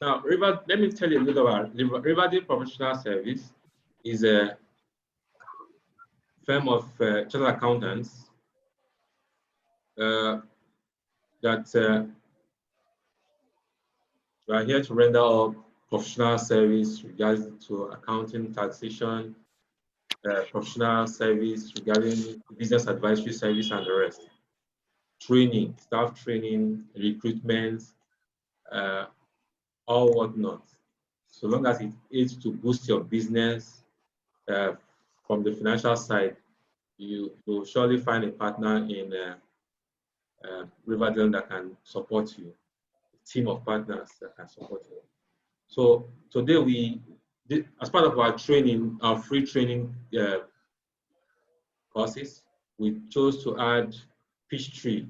Now, let me tell you a little about Riverdale Professional Service is a firm of chartered accountants that we are here to render all professional service regarding to accounting, taxation, professional service regarding business advisory service, and the rest. Training, staff training, recruitment, all whatnot. So long as it aids to boost your business from the financial side, you will surely find a partner in Riverdale that can support you, a team of partners that can support you. So today we did, as part of our training, our free training courses, we chose to add Peachtree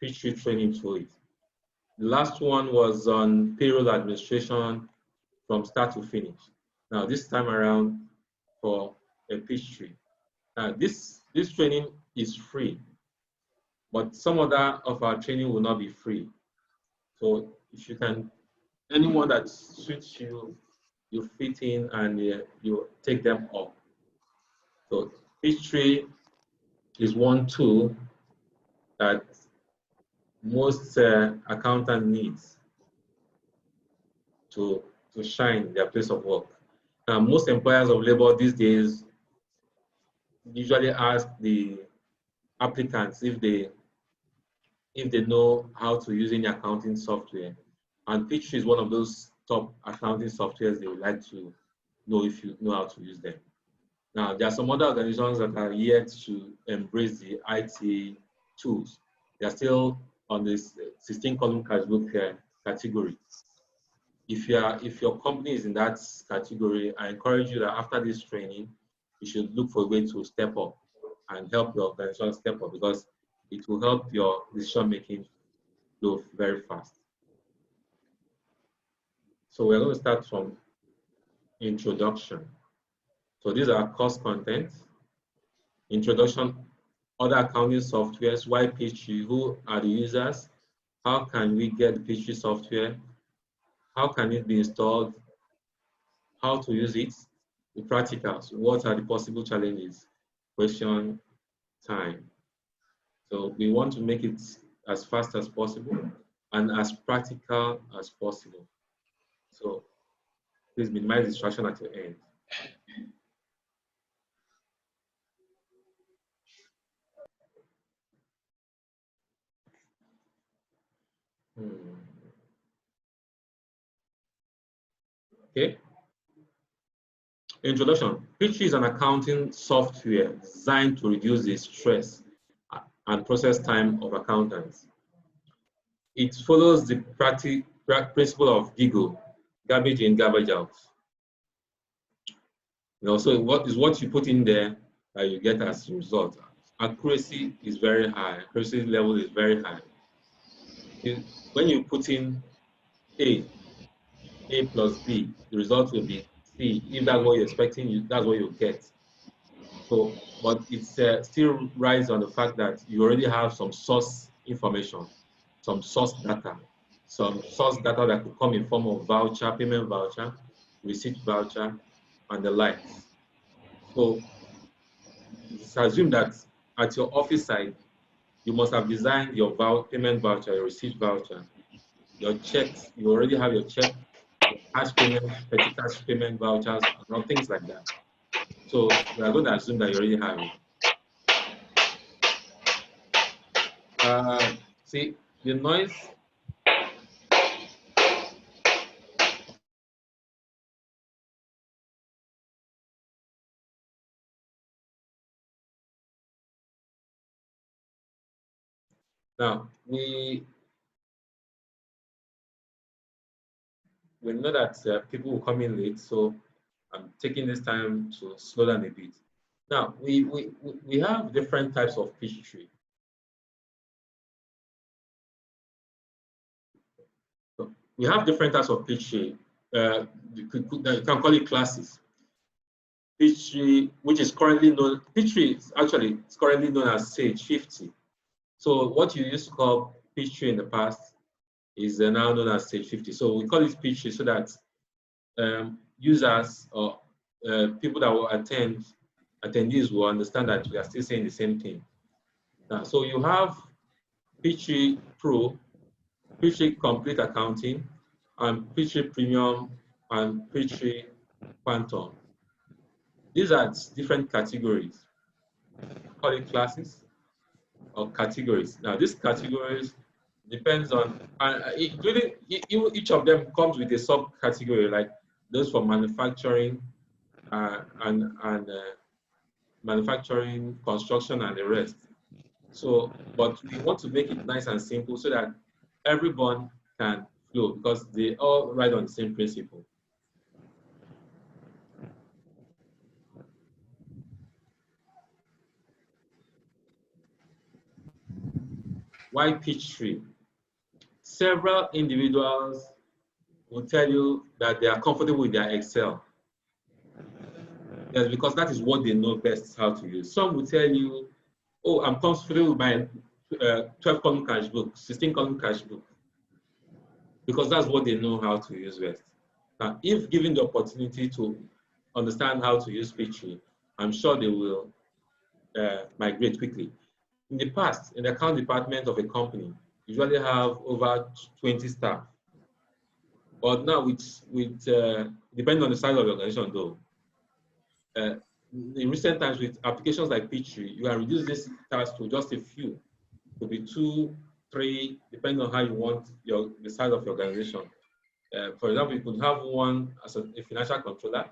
training to it. The last one was on payroll administration from start to finish. Now this time around for a Peachtree. This training is free, but some other of our training will not be free. So if you can, anyone that suits you, you fit in and you take them up. So Peachtree is one tool that most accountant needs to shine their place of work. Now, most employers of labor these days usually ask the applicants if they know how to use any accounting software, and Peachtree is one of those top accounting softwares they would like to know if you know how to use them. Now, there are some other organizations that are yet to embrace the IT tools. They are still on this 16-column cash-book category. If your company is in that category, I encourage you that after this training, you should look for a way to step up and help your organization step up, because it will help your decision making go very fast. So we're going to start from introduction. So these are course content. Introduction, other accounting softwares, why Peachtree, who are the users, how can we get the Peachtree software, how can it be installed, how to use it, the practicals, what are the possible challenges, question time. So we want to make it as fast as possible and as practical as possible. So please minimize distraction at your end. Okay. Introduction. Peachtree is an accounting software designed to reduce the stress and process time of accountants. It follows the principle of GIGO, garbage in, garbage out. So what you put in there that you get as a result. Accuracy is very high. Accuracy level is very high. When you put in A plus B, the result will be C. If that's what you're expecting, that's what you'll get. So, but it's still rides on the fact that you already have some source information, some source data that could come in form of voucher, payment voucher, receipt voucher, and the likes. So it's assumed that at your office side, you must have designed your payment voucher, your receipt voucher, your checks. You already have your check, your cash payment, petty cash payment vouchers, and things like that. So we are going to assume that you already have it. See the noise. Now we know that people will come in late, so I'm taking this time to slow down a bit. Now we have different types of Peachtree. So we have different types of Peachtree. You can call it classes. Peachtree, which is currently known, Peachtree is currently known as Sage 50. So what you used to call Peachtree in the past is now known as stage 50. So we call it Peachtree so that users or people that will attendees will understand that we are still saying the same thing. Now, so you have Peachtree Pro, Peachtree Complete Accounting, and Peachtree Premium, and Peachtree Quantum. These are different categories. Call it classes or categories. Now, these categories depends on, including each of them comes with a subcategory, like those for manufacturing and manufacturing, construction, and the rest. So, but we want to make it nice and simple so that everyone can flow because they all ride on the same principle. Why Peachtree? Several individuals will tell you that they are comfortable with their Excel. Yes, because that is what they know best how to use. Some will tell you, oh, I'm comfortable with my 12-column cash book, 16-column cash book, because that's what they know how to use best. Now, if given the opportunity to understand how to use Peachtree, I'm sure they will migrate quickly. In the past, in the account department of a company, usually have over 20 staff. But now, depending on the size of the organization, though, in recent times with applications like Peachtree, you can reduce this task to just a few. It could be 2, 3, depending on how you want the size of your organization. For example, you could have one as a financial controller,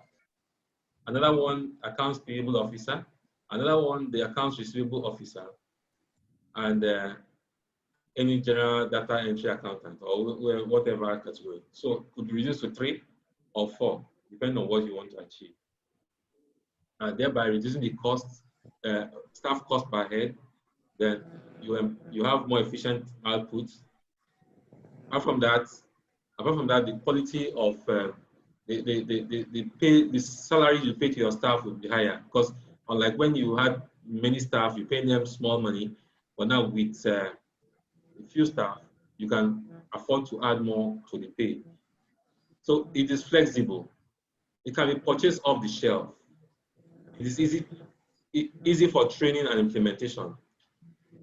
another one accounts payable officer, another one the accounts receivable officer, and any general data entry accountant or whatever category. So it could be reduced to 3 or 4, depending on what you want to achieve. Thereby reducing the cost, staff cost per head, then you have more efficient output. Apart from that, the quality of the salary you pay to your staff will be higher because unlike when you had many staff, you pay them small money, but now with few staff, you can afford to add more to the pay. So it is flexible. It can be purchased off the shelf. It is easy for training and implementation.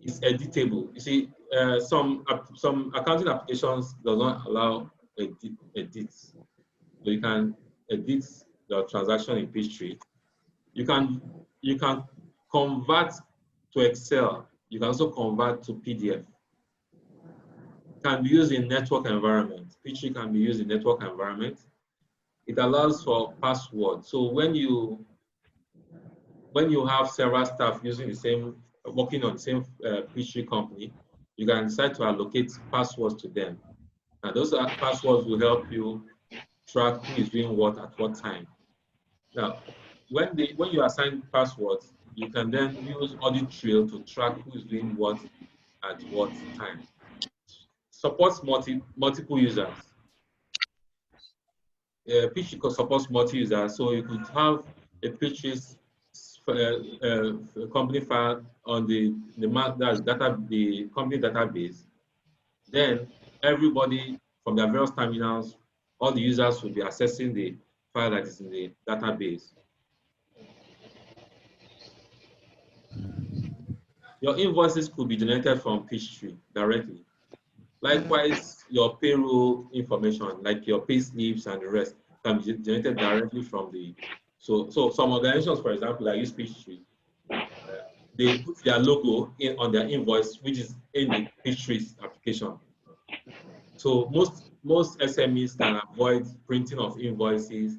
It's editable. You see, some accounting applications does not allow edits. So you can edit the transaction in Peachtree. You can convert to Excel. You can also convert to PDF. Can be used in network environment. Peachtree can be used in network environment. It allows for password. So when you have several staff using the same, working on the same Peachtree company, you can decide to allocate passwords to them. Now those passwords will help you track who is doing what at what time. Now, when you assign passwords, you can then use audit trail to track who is doing what at what time. Supports multiple users. Peachtree supports multi-users, so you could have a Peachtree company file on the company database. Then everybody from their various terminals, all the users will be accessing the file that is in the database. Your invoices could be generated from Peachtree directly. Likewise, your payroll information, like your pay slips and the rest, can be generated directly from the. So some organizations, for example, that use Peachtree, they put their logo on their invoice, which is in the Peachtree application. So most SMEs can avoid printing of invoices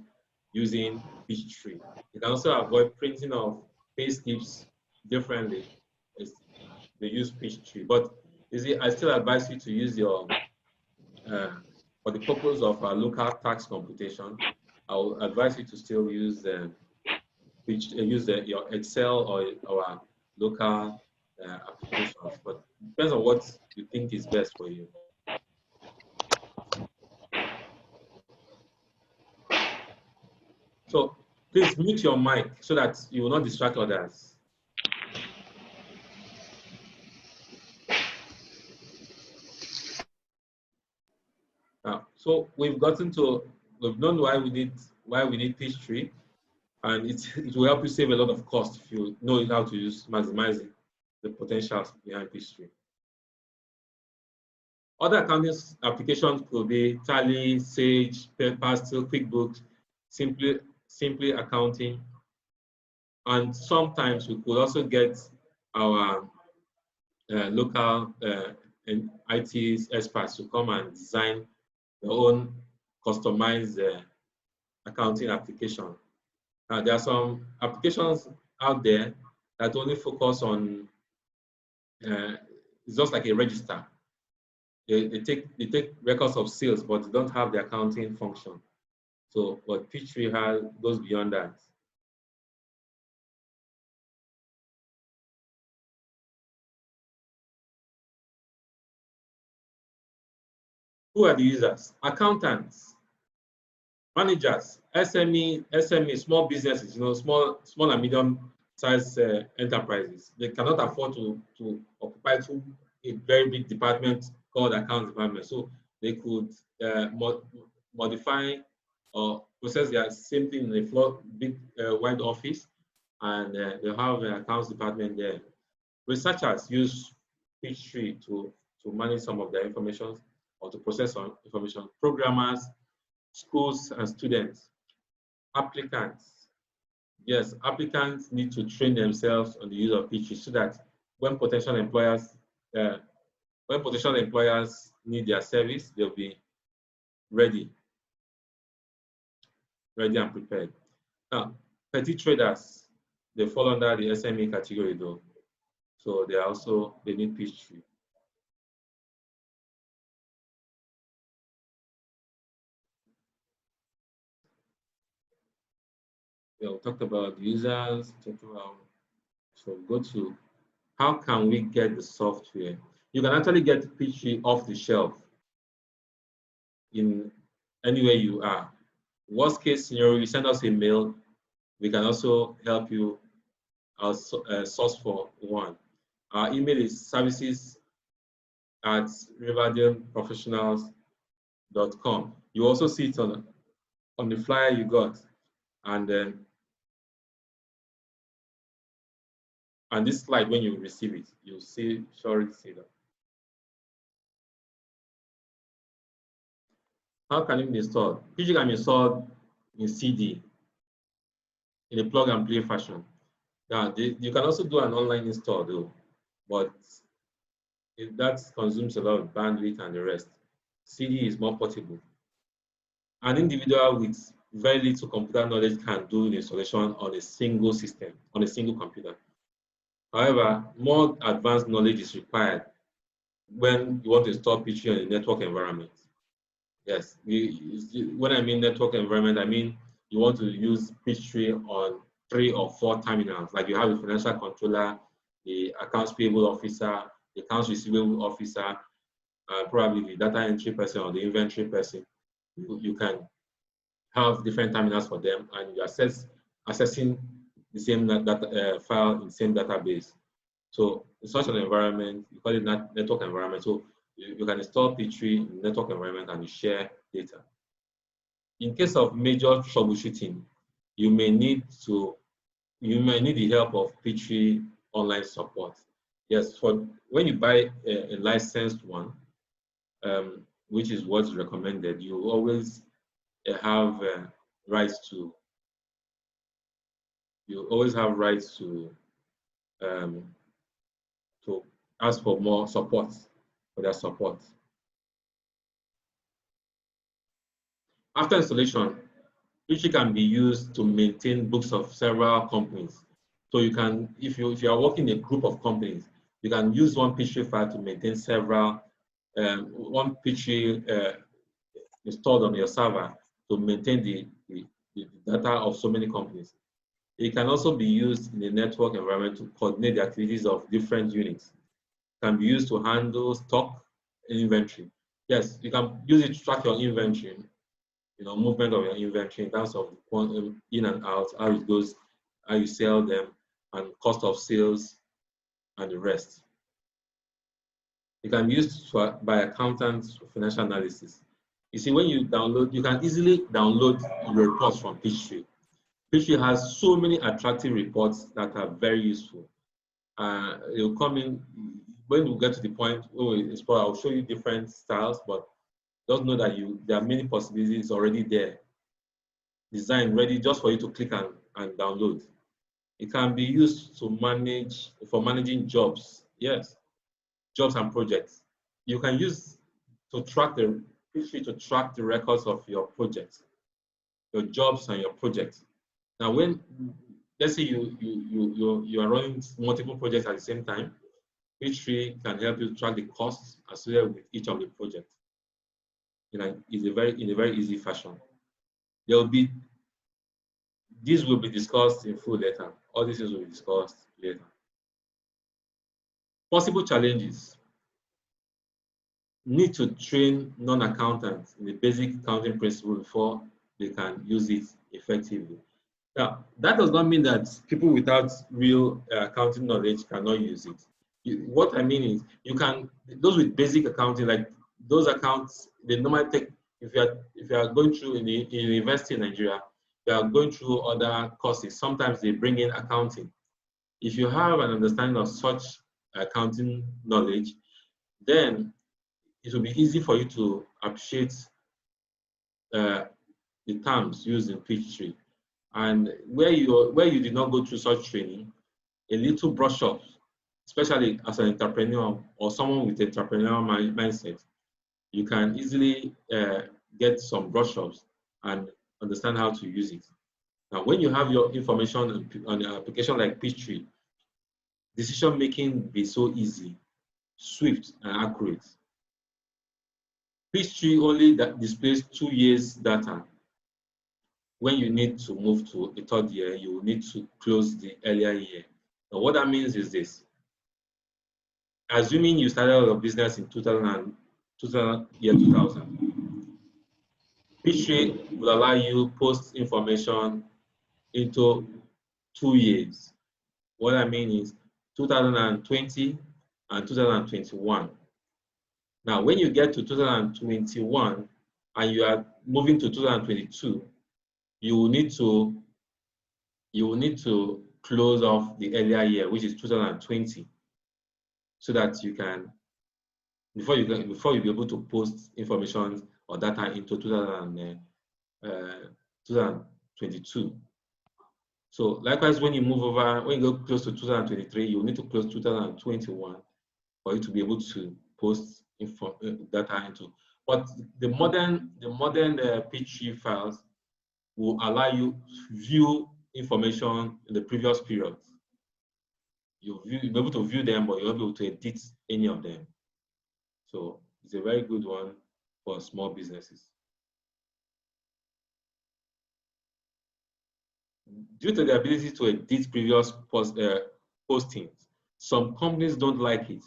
using Peachtree. You can also avoid printing of pay slips differently. They use Peachtree, but I still advise you to use your for the purpose of local tax computation. I will advise you to still use your Excel or our local applications, but it depends on what you think is best for you. So please mute your mic so that you will not distract others. So we've known why we need Peachtree, and it will help you save a lot of cost if you know how to maximize the potentials behind Peachtree. Other accounting applications could be Tally, Sage, Pastel, QuickBooks, Simply Accounting, and sometimes we could also get our local IT experts to come and design their own customized accounting application. There are some applications out there that only focus on it's just like a register. They take records of sales, but they don't have the accounting function. So, but Peachtree goes beyond that. Who are the users? Accountants, managers, SME, small businesses, small and medium sized enterprises. They cannot afford to occupy a very big department called accounts department. So they could modify or process their same thing in a big wide office, and they'll have an accounts department there. Researchers use Peachtree to manage some of their information or to process some information. Programmers, schools and students, applicants. Yes, applicants need to train themselves on the use of Peachtree so that when potential employers need their service, they'll be ready and prepared. Now, petty traders, they fall under the SME category though. So they need Peachtree. We talked about users, so go to how can we get the software? You can actually get Peachtree off the shelf in anywhere you are. Worst case scenario, you send us a mail. We can also help you source for one. Our email is services@riverdaleprofessionals.com. You also see it on the flyer you got, and this slide when you receive it, you'll surely see that. How can it be installed? Peachtree can be installed in CD in a plug and play fashion. Now, you can also do an online install though, but that consumes a lot of bandwidth and the rest. CD is more portable. An individual with very little computer knowledge can do the installation on a single system, on a single computer. However, more advanced knowledge is required when you want to install Peachtree on a network environment. Yes, when I mean network environment, I mean you want to use Peachtree on 3 or 4 terminals, like you have the financial controller, the accounts payable officer, the accounts receivable officer, probably the data entry person or the inventory person. You can have different terminals for them, and you're accessing the same file in the same database. So in such an environment, you call it network environment. So you can install Peachtree in network environment and you share data. In case of major troubleshooting, you may need the help of Peachtree online support. Yes, for when you buy a licensed one, which is what's recommended, you always have rights to ask for more support, for their support. After installation, Peachtree can be used to maintain books of several companies. So you can, if you are working in a group of companies, you can use one Peachtree file to maintain several, one Peachtree installed on your server to maintain the data of so many companies. It can also be used in a network environment to coordinate the activities of different units. It can be used to handle stock and inventory. Yes, you can use it to track your inventory, movement of your inventory in terms of in and out, how it goes, how you sell them, and cost of sales, and the rest. It can be used by accountants for financial analysis. You see, when you download, you can easily download your reports from Peachtree. Peachtree has so many attractive reports that are very useful. You'll come in, when we get to the point, I'll show you different styles, but just know that there are many possibilities already there, designed, ready just for you to click and download. It can be used to managing jobs. Yes, jobs and projects. You can use to track the records of your projects, your jobs and your projects. Now, when let's say you are running multiple projects at the same time, Peachtree can help you track the costs associated with each of the projects in a very easy fashion. These will be discussed in full later. All these things will be discussed later. Possible challenges. Need to train non-accountants in the basic accounting principle before they can use it effectively. Now, that does not mean that people without real accounting knowledge cannot use it. What I mean is, those with basic accounting, like those accounts, they normally take, if you are going through in university in Nigeria, you are going through other courses, sometimes they bring in accounting. If you have an understanding of such accounting knowledge, then it will be easy for you to appreciate the terms used in Peachtree. And where you did not go through such training, a little brush up, especially as an entrepreneur or someone with entrepreneurial mindset, you can easily get some brush ups and understand how to use it. Now, when you have your information on an application like Peachtree, decision making be so easy, swift, and accurate. Peachtree only displays 2 years data. When you need to move to a third year, you will need to close the earlier year. Now, what that means is this. Assuming you started your business in 2000, Peachtree will allow you post information into 2 years. What I mean is 2020 and 2021. Now, when you get to 2021 and you are moving to 2022, you will need to close off the earlier year, which is 2020, so that you can before you be able to post information or data into 2022. So likewise, when you go close to 2023, you will need to close 2021 for you to be able to post data into. But the modern Peachtree files will allow you to view information in the previous periods. You'll be able to view them, but you'll not be able to edit any of them. So it's a very good one for small businesses. Due to the ability to edit previous postings, some companies don't like it.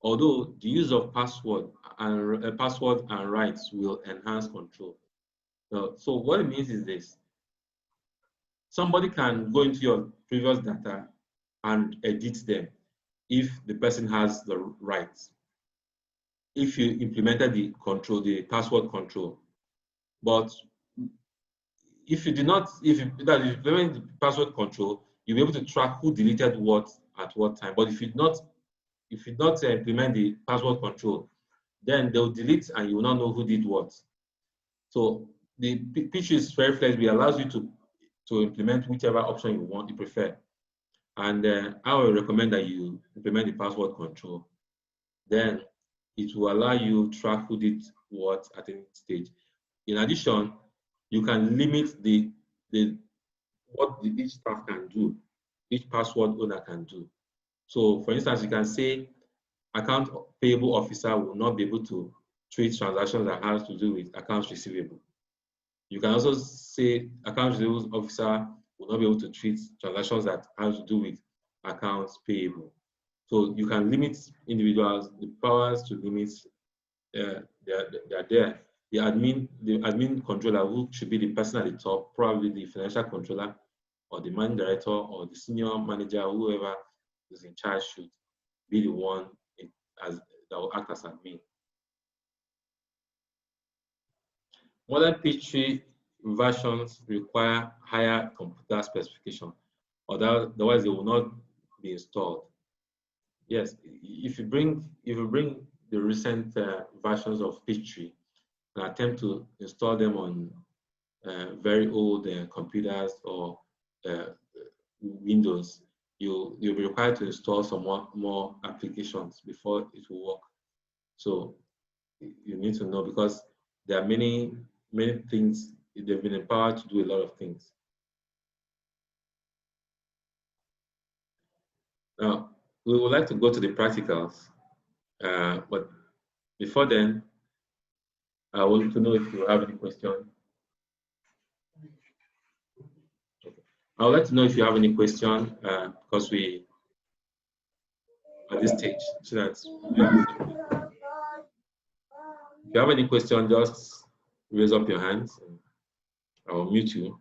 Although the use of password and rights will enhance control. So what it means is this. Somebody can go into your previous data and edit them if the person has the rights. If you implemented the password control. But if you implement the password control, you'll be able to track who deleted what at what time. But if you not implement the password control, then they'll delete and you will not know who did what. So the Peachtree is very flexible. It allows you to implement whichever option you prefer. And I will recommend that you implement the password control. Then it will allow you to track who did what at any stage. In addition, you can limit what each staff can do, each password owner can do. So, for instance, you can say account payable officer will not be able to treat transactions that has to do with accounts receivable. You can also say accounts receivable officer will not be able to treat transactions that has to do with accounts payable. So you can limit individuals, the powers to limit, they are there. The admin controller, who should be the person at the top, probably the financial controller or the managing director or the senior manager, whoever is in charge, should be the one that will act as admin. Modern Peachtree versions require higher computer specification, or otherwise they will not be installed. Yes, if you bring the recent versions of Peachtree and attempt to install them on very old computers or uh, Windows, you'll be required to install some more applications before it will work. So you need to know, because there are many things. They've been empowered to do a lot of things. Now we would like to go to the practicals, but before then, I want to know if you have any question. I would like to know if you have any question, because we at this stage, so that if you have any question, just raise up your hands. And I will mute you.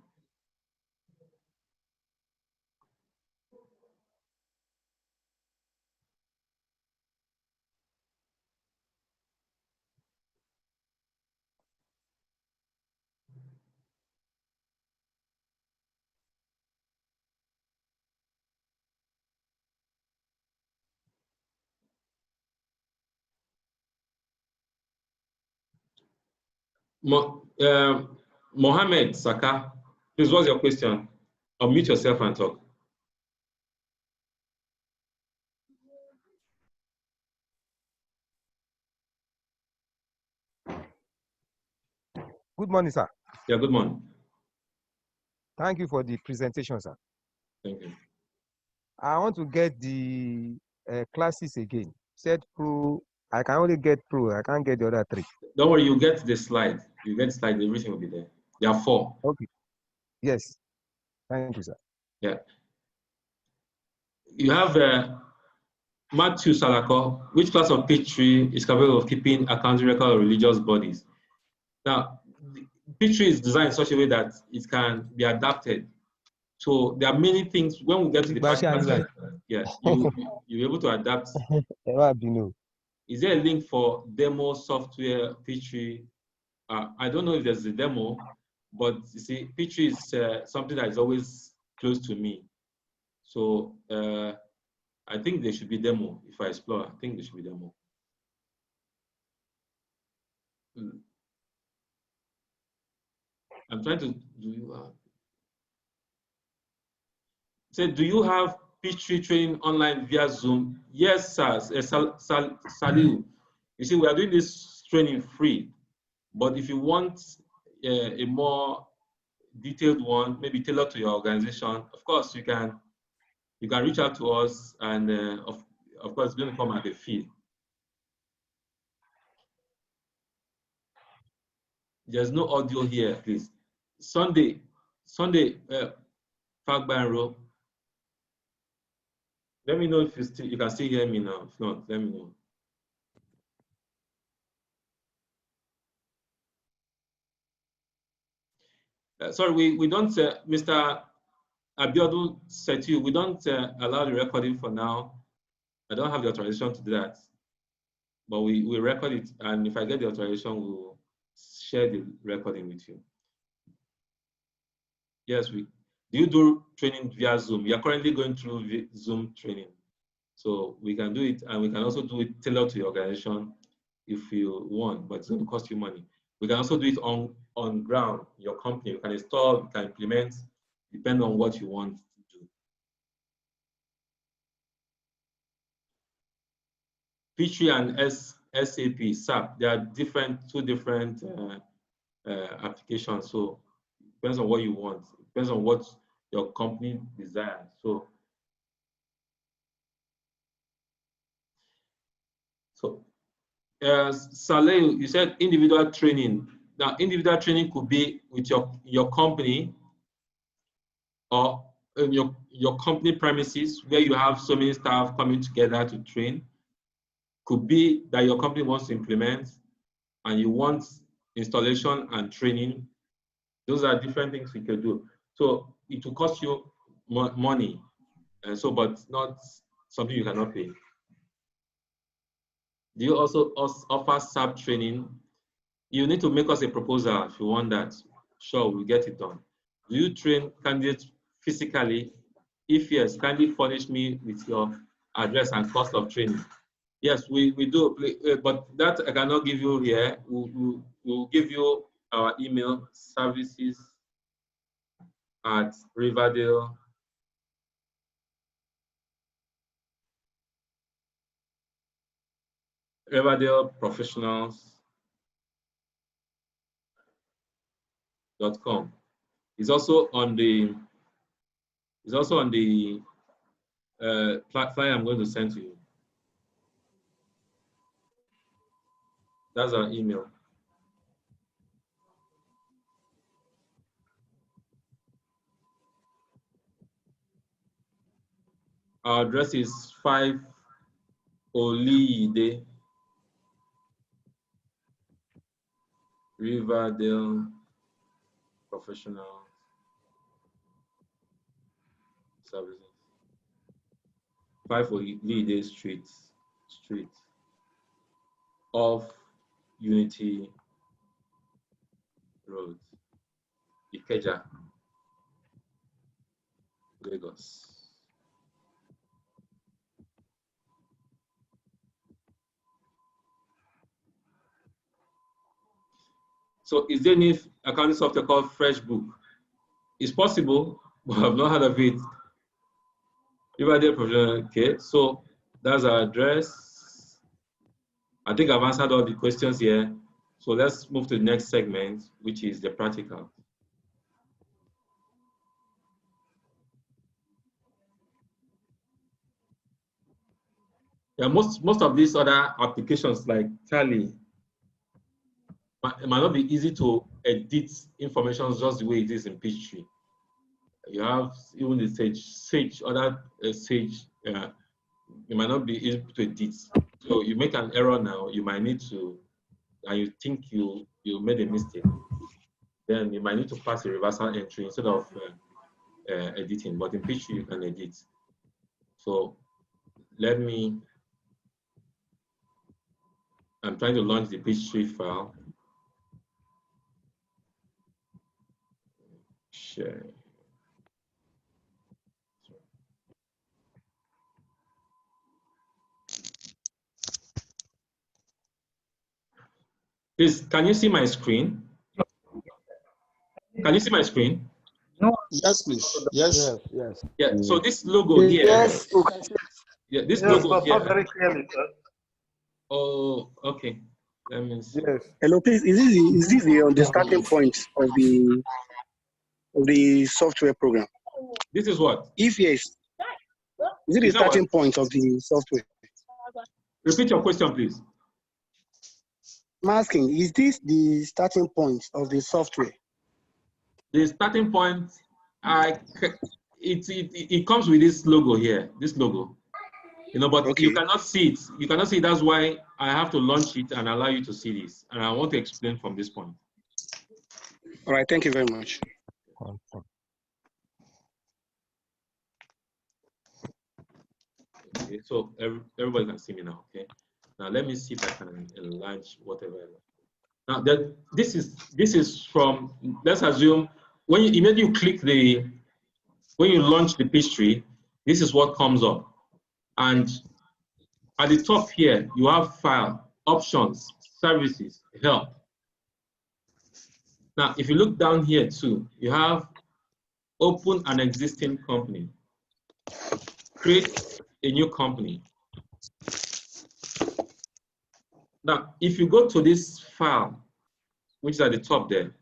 Mohammed Saka, please, what's your question? Unmute yourself and talk. Good morning, sir. Yeah, good morning. Thank you for the presentation, sir. Thank you. I want to get the classes again. Said Pro, I can only get Pro. I can't get the other three. Don't worry, you get the slide. You get the slide, everything will be there. There are 4. Okay. Yes. Thank you, sir. Yeah. You have Matthew Salako. Which class of Peachtree is capable of keeping accounting record of religious bodies? Now, Peachtree is designed in such a way that it can be adapted. So there are many things when we get to the practical side. Yeah, you'll be able to adapt. Is there a link for demo software Peachtree? I don't know if there's a demo, but you see, Peachtree is something that is always close to me. So I think there should be demo. If I explore, I think there should be demo. I'm trying to do you have Peachtree training online via Zoom? Yes, sir. Salil. You see, we are doing this training free, but if you want a more detailed one, maybe tailored to your organization, of course you can reach out to us, and of course it's going to come at a fee. There's no audio here, please. Sunday, Fagbanro. Let me know if you can still hear me now. If not, let me know. Sorry, we don't, Mr. Abiodun said to you, we don't allow the recording for now. I don't have the authorization to do that, but we record it, and if I get the authorization, we'll share the recording with you. Yes, do you do training via Zoom? You are currently going through Zoom training, so we can do it, and we can also do it tailored to your organization if you want, but it's going to cost you money. We can also do it on ground, your company. You can install, you can implement, depending on what you want to do. Peachtree and SAP, they are two different applications. So it depends on what you want. It depends on what your company desires. So Saleh, you said individual training. Now, individual training could be with your company, or in your company premises where you have so many staff coming together to train. Could be that your company wants to implement and you want installation and training. Those are different things we can do. So it will cost you money, but not something you cannot pay. Do you also offer SAP training? You need to make us a proposal if you want that. Sure, we'll get it done. Do you train candidates physically? If yes, kindly furnish me with your address and cost of training. Yes, we do, but that I cannot give you here. We'll give you our email, services@Riverdale RiverdaleProfessionals.com. It's also on the flyer I'm going to send to you. That's our email. Our address is 5 Oliyide, Riverdale Professional Services. 5 Oliyide Street off Unity Road, Ikeja, Lagos. So is there any accounting software called FreshBook? It's possible, but I've not heard of it. Riverdale Professional, okay, so that's our address. I think I've answered all the questions here. So let's move to the next segment, which is the practical. Yeah, most of these other applications like Tally, it might not be easy to edit information just the way it is in Peachtree. You have even the Sage, other Sage, it might not be easy to edit. So you make an error now, you might need to, and you think you made a mistake, then you might need to pass a reversal entry instead of editing. But in Peachtree, you can edit. So I'm trying to launch the Peachtree file. Share. Please, can you see my screen? Can you see my screen? No. Yes, please. Yes. Yes. Yeah. So this logo here. Yes, you can see. Yeah, this Yes, logo but here. not very clearly, sir. Oh, okay. Let me see. Yes. Hello, please. Is this the starting point of the software program? This is what? If yes, is it the starting point of the software? Repeat your question, please. I'm asking, is this the starting point of the software? The starting point, it comes with this logo here, this logo. You know, but Okay. you cannot see it. You cannot see it. That's why I have to launch it and allow you to see this. And I want to explain from this point. All right. Thank you very much. Okay, so everybody can see me now. Okay. Now let me see if I can enlarge whatever. Now that this is from, let's assume when you immediately click when you launch the Peachtree, this is what comes up. And at the top here, you have file, options, services, help. Now, if you look down here too, you have open an existing company, create a new company. Now, if you go to this file, which is at the top there,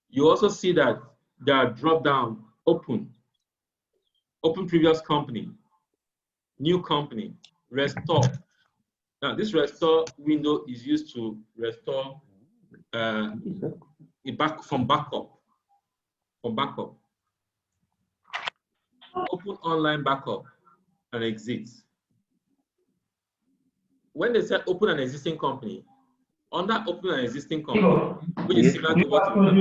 you also see that there are drop down, open previous company, new company, restore. Now, this restore window is used to restore from backup. Open online backup and exit. When they say open an existing company, under open an existing company, which is similar to what you have.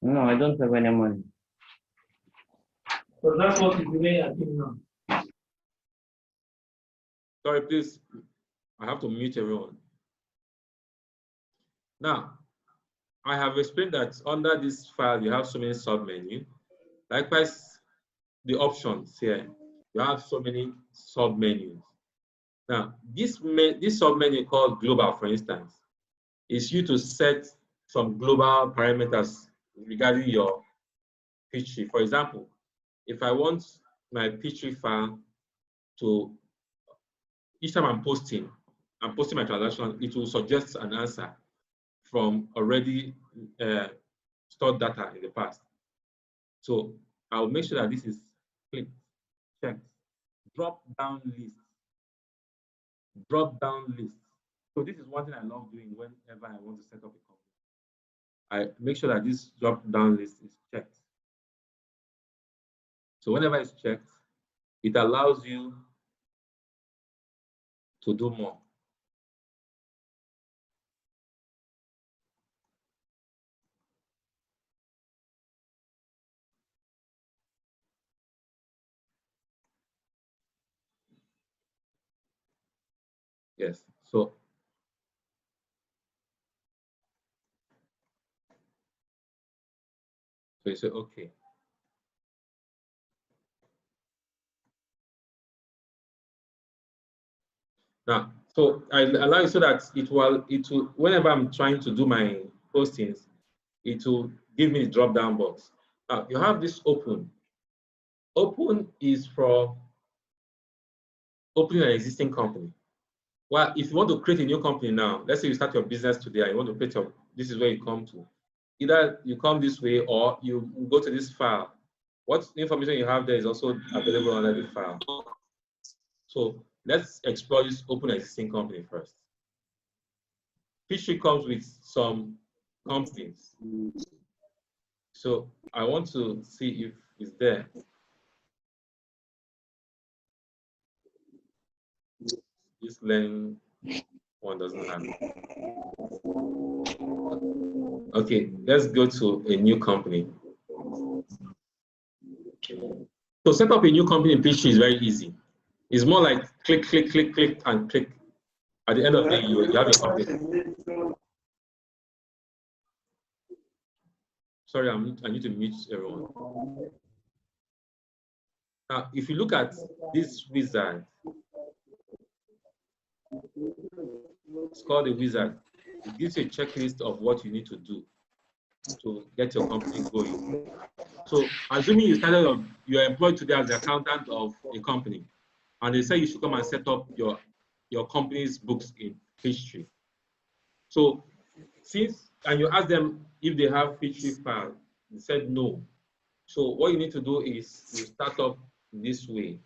No, I don't have any money. So that's what is doing, I think, now. Sorry, please. I have to mute everyone. Now, I have explained that under this file, you have so many submenus. Likewise, the options here, you have so many submenus. Now, this submenu called global, for instance, is you to set some global parameters regarding your Peachtree. For example, if I want my Peachtree file to, each time I'm posting my transaction, it will suggest an answer from already stored data in the past. So I'll make sure that this is clicked, checked, drop down list. So this is one thing I love doing whenever I want to set up a company. I make sure that this drop down list is checked. So whenever it's checked, it allows you to do more. Yes, so you say, okay. Now, so I allow it so that it will, whenever I'm trying to do my postings, it will give me a drop down box. Now, you have this open. Open is for opening an existing company. Well, if you want to create a new company now, let's say you start your business today and you want to create this is where you come to. Either you come this way or you go to this file. What information you have there is also available under the file. So let's explore this open existing company first. Peachtree comes with some companies. So I want to see if it's there. This learning one doesn't have it. Okay, let's go to a new company. So set up a new company in Peachtree is very easy. It's more like click, click, click, click, and click. At the end of the day, you have a company. Sorry, I need to mute everyone. Now, if you look at this wizard, it's called a wizard. It gives you a checklist of what you need to do to get your company going. So, assuming you're employed today as the accountant of a company, and they say you should come and set up your company's books in Peachtree. So, and you ask them if they have Peachtree file, they said no. So, what you need to do is you start up this way.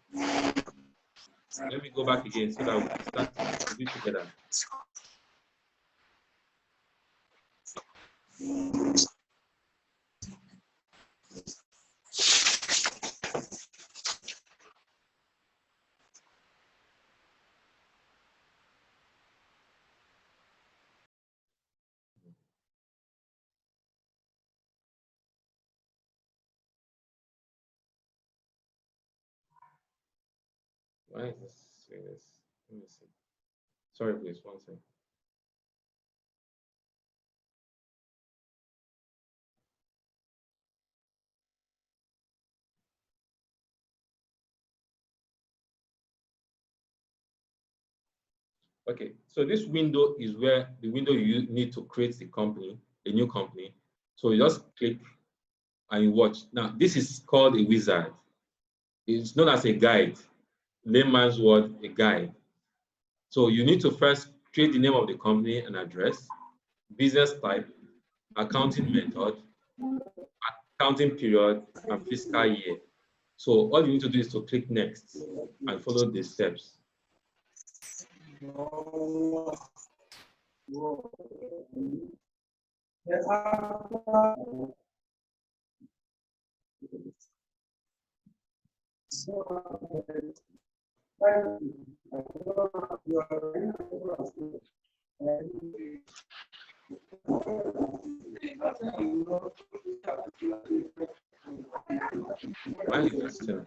Let me go back again so that we can start to do it together. Why is this saying this? Let me see. Sorry, please, one second. Okay, so this window is where the window you need to create the company, a new company. So you just click and you watch. Now, this is called a wizard. It's known as a guide, layman's word, a guide. So you need to first create the name of the company and address, business type, accounting method, accounting period, and fiscal year. So all you need to do is to click next and follow the steps. Why is that still?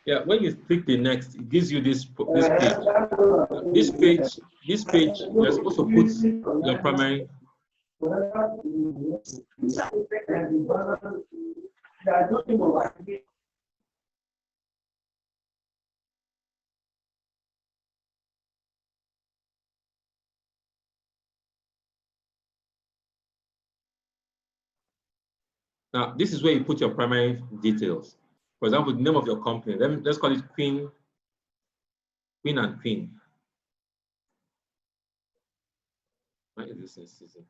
Yeah, when you click the next, it gives you this page. This page, you're supposed to put your primary. Now, this is where you put your primary details. For example, the name of your company. Let's call it Queen and Queen. Why is this in season?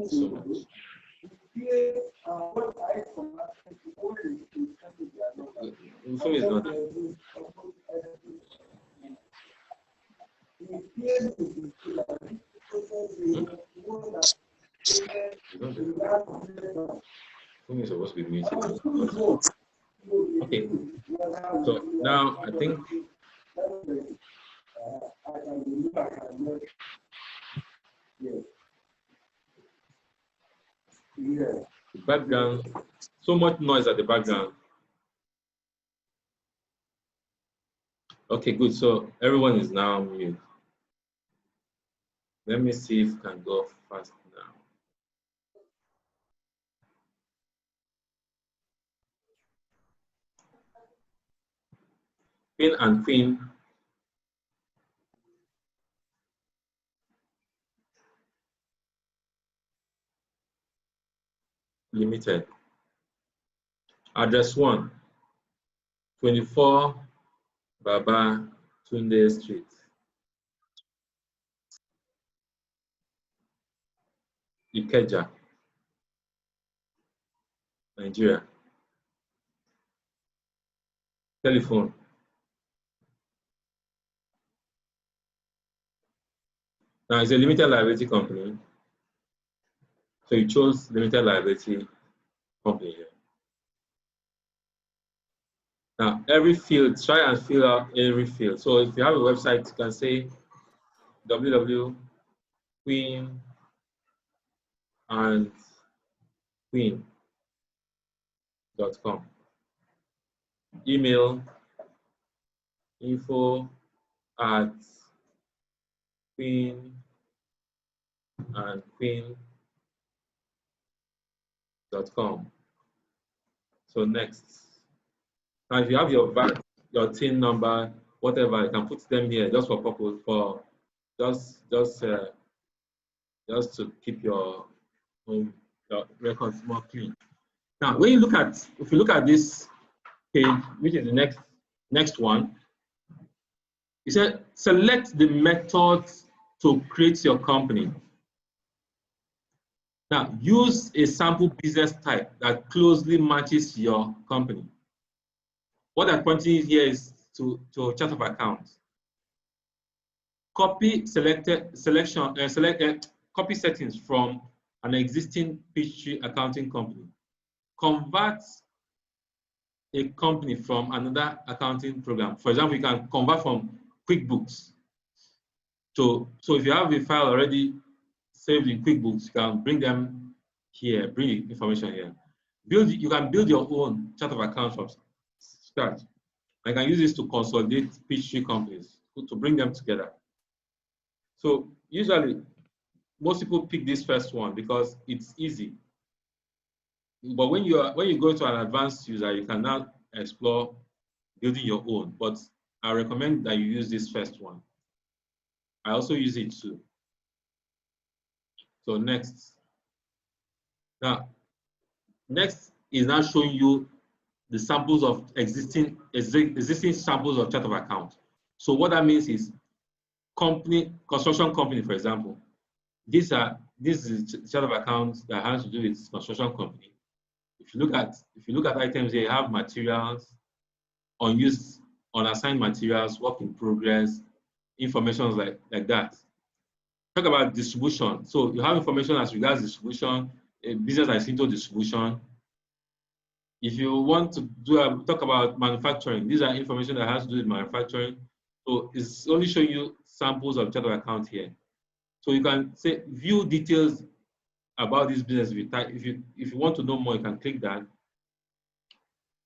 So much. The phone is not there. Phone is supposed to be muted. Okay. So now I think the background, so much noise at the background. Okay, good. So everyone is now mute. Let me see if I can go fast now. Queen and Queen Limited. Address 1, 24 Baba Tunde Street. Ikeja, Nigeria. Telephone. Now it's a limited liability company. So you chose limited liability company here. Now every field, try and fill out every field. So if you have a website, you can say www.queenandqueen.com. Email info@ queen and queen.com. So next. Now, if you have your VAT, your TIN number, whatever, you can put them here just for purpose, for just to keep your records more clean. Now, when you look at, if you look at this page, which is the next one, it said select the methods to create your company. Now, use a sample business type that closely matches your company. What I'm pointing here is to chart of accounts. Copy copy settings from an existing Peachtree accounting company. Convert a company from another accounting program. For example, you can convert from QuickBooks to, so if you have a file already saved in QuickBooks, you can bring them here, bring information here. You can build your own chart of accounts from scratch. I can use this to consolidate Peachtree companies, to bring them together. So usually, most people pick this first one because it's easy. But when you go to an advanced user, you can now explore building your own. But I recommend that you use this first one. I also use it too. So next. Now, next is now showing you the samples of existing samples of chart of account. So what that means is construction company, for example. This is chart of accounts that has to do with construction company. If you look at items here, you have materials, unused, unassigned materials, work in progress, information like that. Talk about distribution. So you have information as regards distribution, a business that is into distribution. If you want to talk about manufacturing, these are information that has to do with manufacturing. So it's only showing you samples of chart of account here. So you can say view details about this business. If you want to know more, you can click that.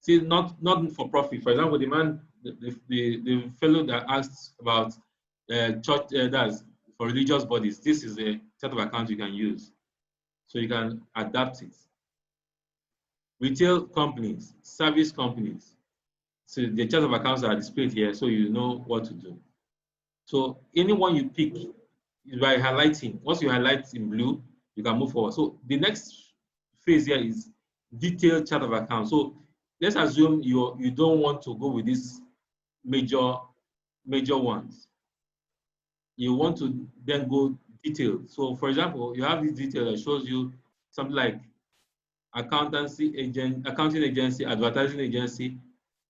See, not for profit. For example, the fellow that asked about church, that's for religious bodies. This is a chart of account you can use, so you can adapt it. Retail companies, service companies. So the chart of accounts are displayed here, so you know what to do. So anyone you pick is by highlighting. Once you highlight in blue, you can move forward. So the next phase here is detailed chart of accounts. So let's assume you don't want to go with these major ones. You want to then go detailed. So for example, you have this detail that shows you something like accounting agency, advertising agency,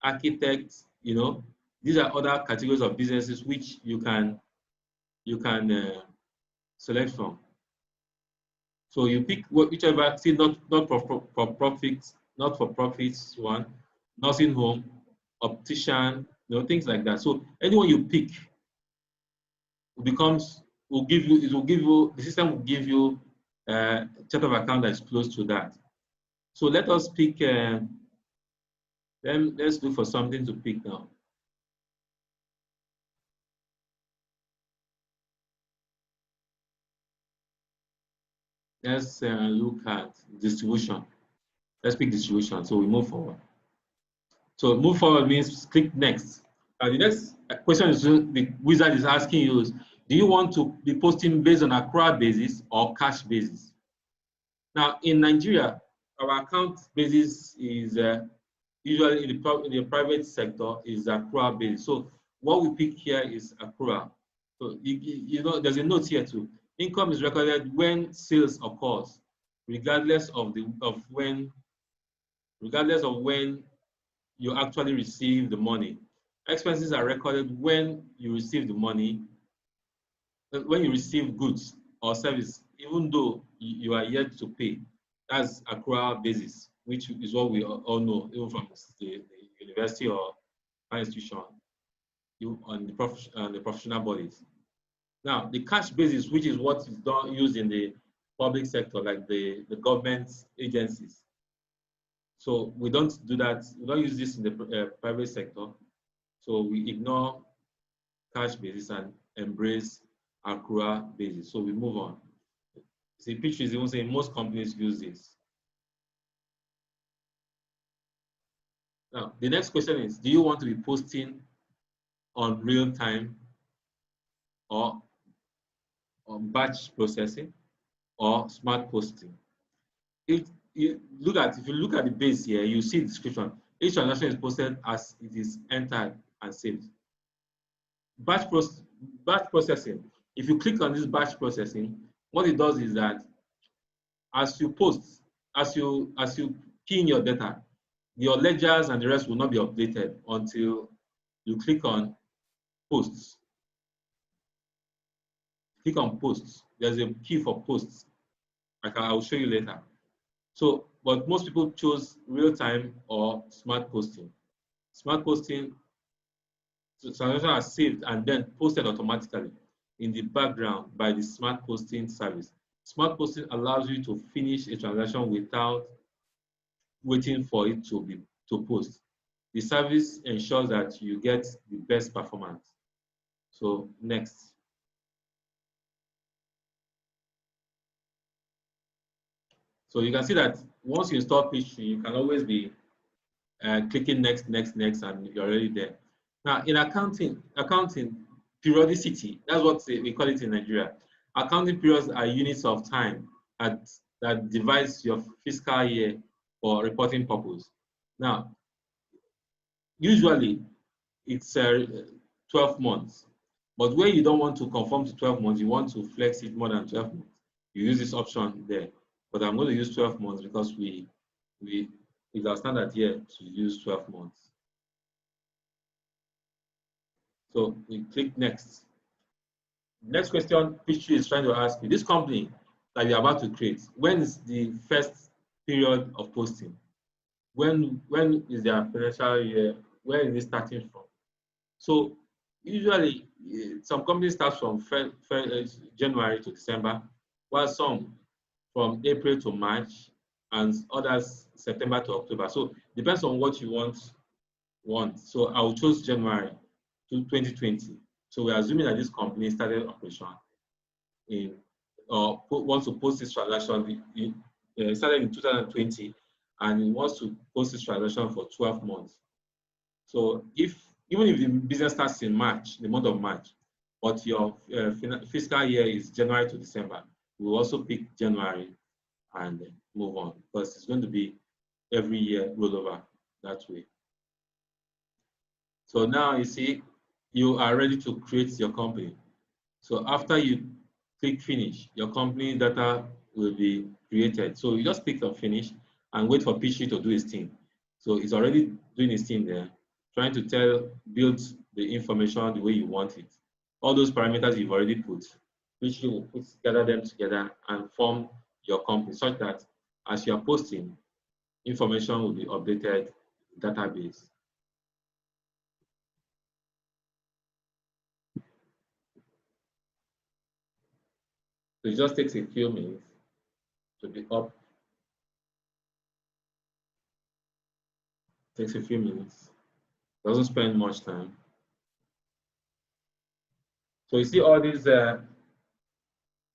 architects. You know, these are other categories of businesses which you can select from. So you pick whichever. See, not for profits, not for profits one, nursing home, optician, things like that. So anyone you pick will give you the system will give you a chart of account that is close to that. So let us pick. Let's look for something to pick now. Let's look at distribution. Let's pick distribution. So we move forward. So move forward means click next. The next question is the wizard is asking you is, do you want to be posting based on accrual basis or cash basis? Now in Nigeria, our account basis is usually in the private sector is accrual basis. So what we pick here is accrual. So you know there's a note here too. Income is recorded when sales occurs, regardless of when you actually receive the money. Expenses are recorded when you receive the money, when you receive goods or service, even though you are yet to pay. That's accrual basis, which is what we all know, even from the university or institution, on the professional bodies. Now, the cash basis, which is what is used in the public sector, like the government agencies. So we don't do that. We don't use this in the private sector. So we ignore cash basis and embrace accrual basis. So we move on. See, Peachtree is even saying most companies use this. Now, the next question is, do you want to be posting on real time or on batch processing or smart posting? If you look at the base here, you see the description. Each transaction is posted as it is entered and saved. Batch processing. If you click on this batch processing, what it does is that as you post, as you key in your data, your ledgers and the rest will not be updated until you click on posts. Click on posts. There's a key for posts. I'll show you later. So, but most people chose real-time or smart posting. Smart posting, so transactions are saved and then posted automatically in the background by the smart posting service. Smart posting allows you to finish a transaction without waiting for it to post. The service ensures that you get the best performance. So next. So you can see that once you install Peachtree, you can always be clicking next, next, next, and you're already there. Now, in accounting periodicity, that's what we call it in Nigeria. Accounting periods are units of time that divides your fiscal year for reporting purpose. Now, usually it's 12 months, but where you don't want to conform to 12 months, you want to flex it more than 12 months, you use this option there. But I'm going to use 12 months because it's our standard here to use 12 months. So we click next. Next question Peachtree is trying to ask you, this company that you're about to create, when is the first period of posting? When is their financial year? Where is it starting from? So usually some companies start from January to December, while some from April to March, and others September to October. So depends on what you want. So I will choose January to 2020. So we're assuming that this company started operation in wants to post this transaction. It started in 2020, and it wants to post this transaction for 12 months. So even if the business starts in March, the month of March, but your fiscal year is January to December, we'll also pick January and move on, because it's going to be every year rollover that way. So now you see, you are ready to create your company. So after you click finish, your company data will be created. So you just click on finish and wait for Peachtree to do its thing. So it's already doing its thing there, trying to build the information the way you want it. All those parameters you've already put, Peachtree will gather them together and form your company, such that as you are posting, information will be updated in the database. So it just takes a few minutes to be up. It takes a few minutes. Doesn't spend much time. So you see all these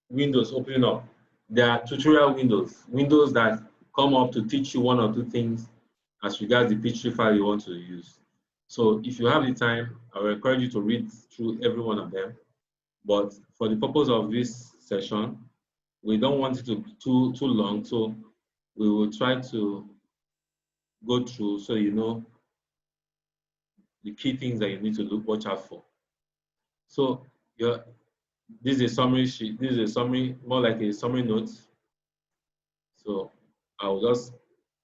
windows opening up. They are tutorial windows that come up to teach you one or two things as regards the Peachtree file you want to use. So if you have the time, I will encourage you to read through every one of them. But for the purpose of this session, we don't want it to be too long, so we will try to go through so you know the key things that you need to watch out for. So this is a summary sheet. This is a summary, more like a summary note. So I'll just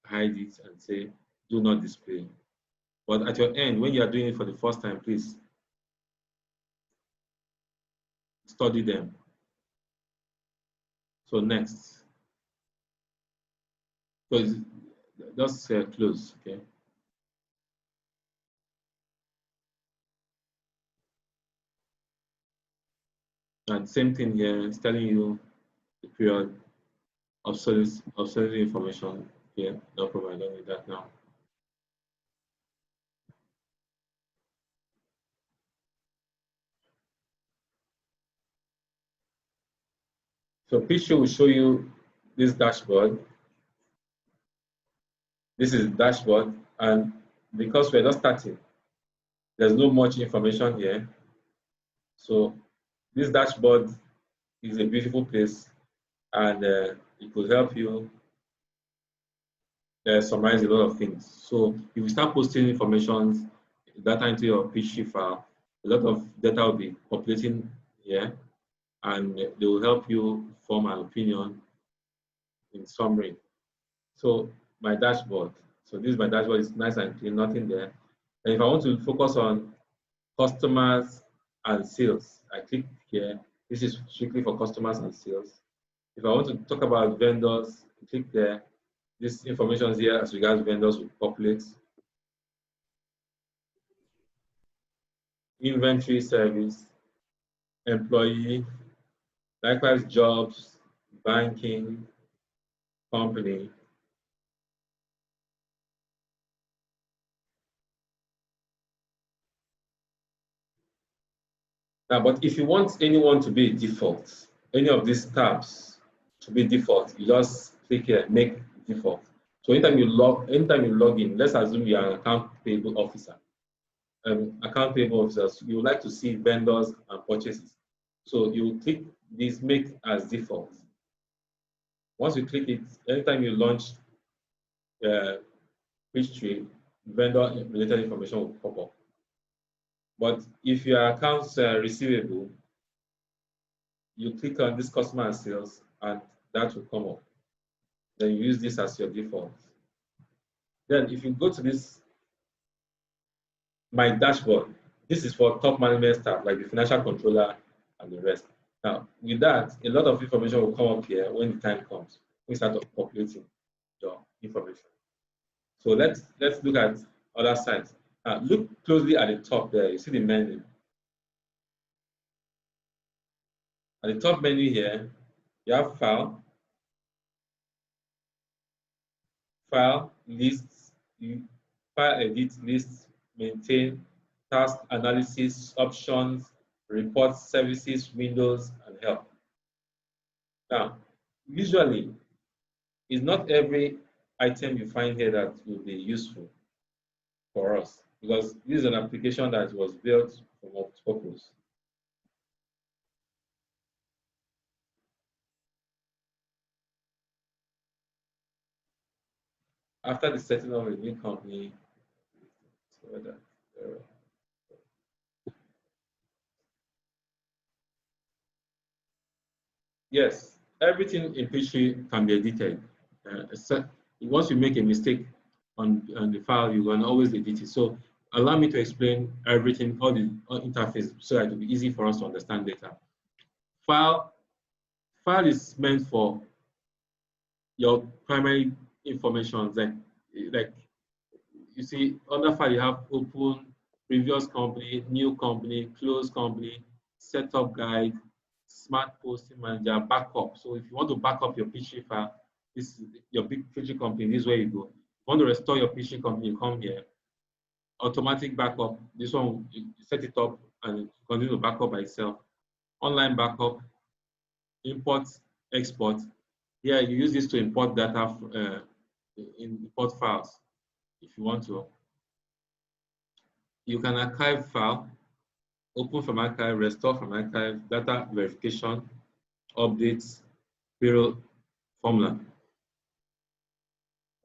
hide it and say do not display. But at your end, when you are doing it for the first time, please study them. So next. So just close, okay? And same thing here, it's telling you the period of obsolete information here. No problem, I don't need that now. So Peachtree will show you this dashboard. This is dashboard, and because we're just starting, there's not much information here. So this dashboard is a beautiful place, and it could help you summarize a lot of things. So if you start posting information, data into your Peachtree file, a lot of data will be populating here, and they will help you form an opinion in summary. So my dashboard. So this is my dashboard. It's nice and clean, nothing there. And if I want to focus on customers and sales, I click here. This is strictly for customers and sales. If I want to talk about vendors, I click there. This information is here as regards vendors will populate. Inventory service, employee, likewise jobs, banking, company. Now, but if you want anyone to be default, any of these tabs to be default, you just click here, make default. So anytime you log in, let's assume you are an account payable officer. Account payable officers, you would like to see vendors and purchases. So you click this make as default. Once you click it, anytime you launch Peachtree, vendor related information will pop up. But if your accounts receivable, you click on this customer and sales, and that will come up. Then you use this as your default. Then if you go to this, my dashboard, this is for top management staff, like the financial controller and the rest. Now, with that, a lot of information will come up here when the time comes. We start populating your information. So let's look at other sites. Look closely at the top there. You see the menu. At the top menu here, you have file, lists, file edit, lists, maintain, task analysis, options, reports, services, windows, and help. Now, usually, it's not every item you find here that will be useful for us, because this is an application that was built for multi-purpose. After the setting of a new company, yes, everything in Peachtree can be edited. Once you make a mistake on the file, you can always edit it. So allow me to explain everything, all the interface, so that it will be easy for us to understand data. File is meant for your primary information, like you see under file you have open, previous company, new company, closed company, setup guide, smart posting manager, backup. So if you want to back up your Peachtree file, this is your big Peachtree company, this is where you go. If you want to restore your Peachtree company, you come here. Automatic backup, this one you set it up and it continue to back up by itself. Online backup, import, export. Here you use this to import data import files if you want to. You can archive file, open from archive, restore from archive, data verification, updates, payroll formula.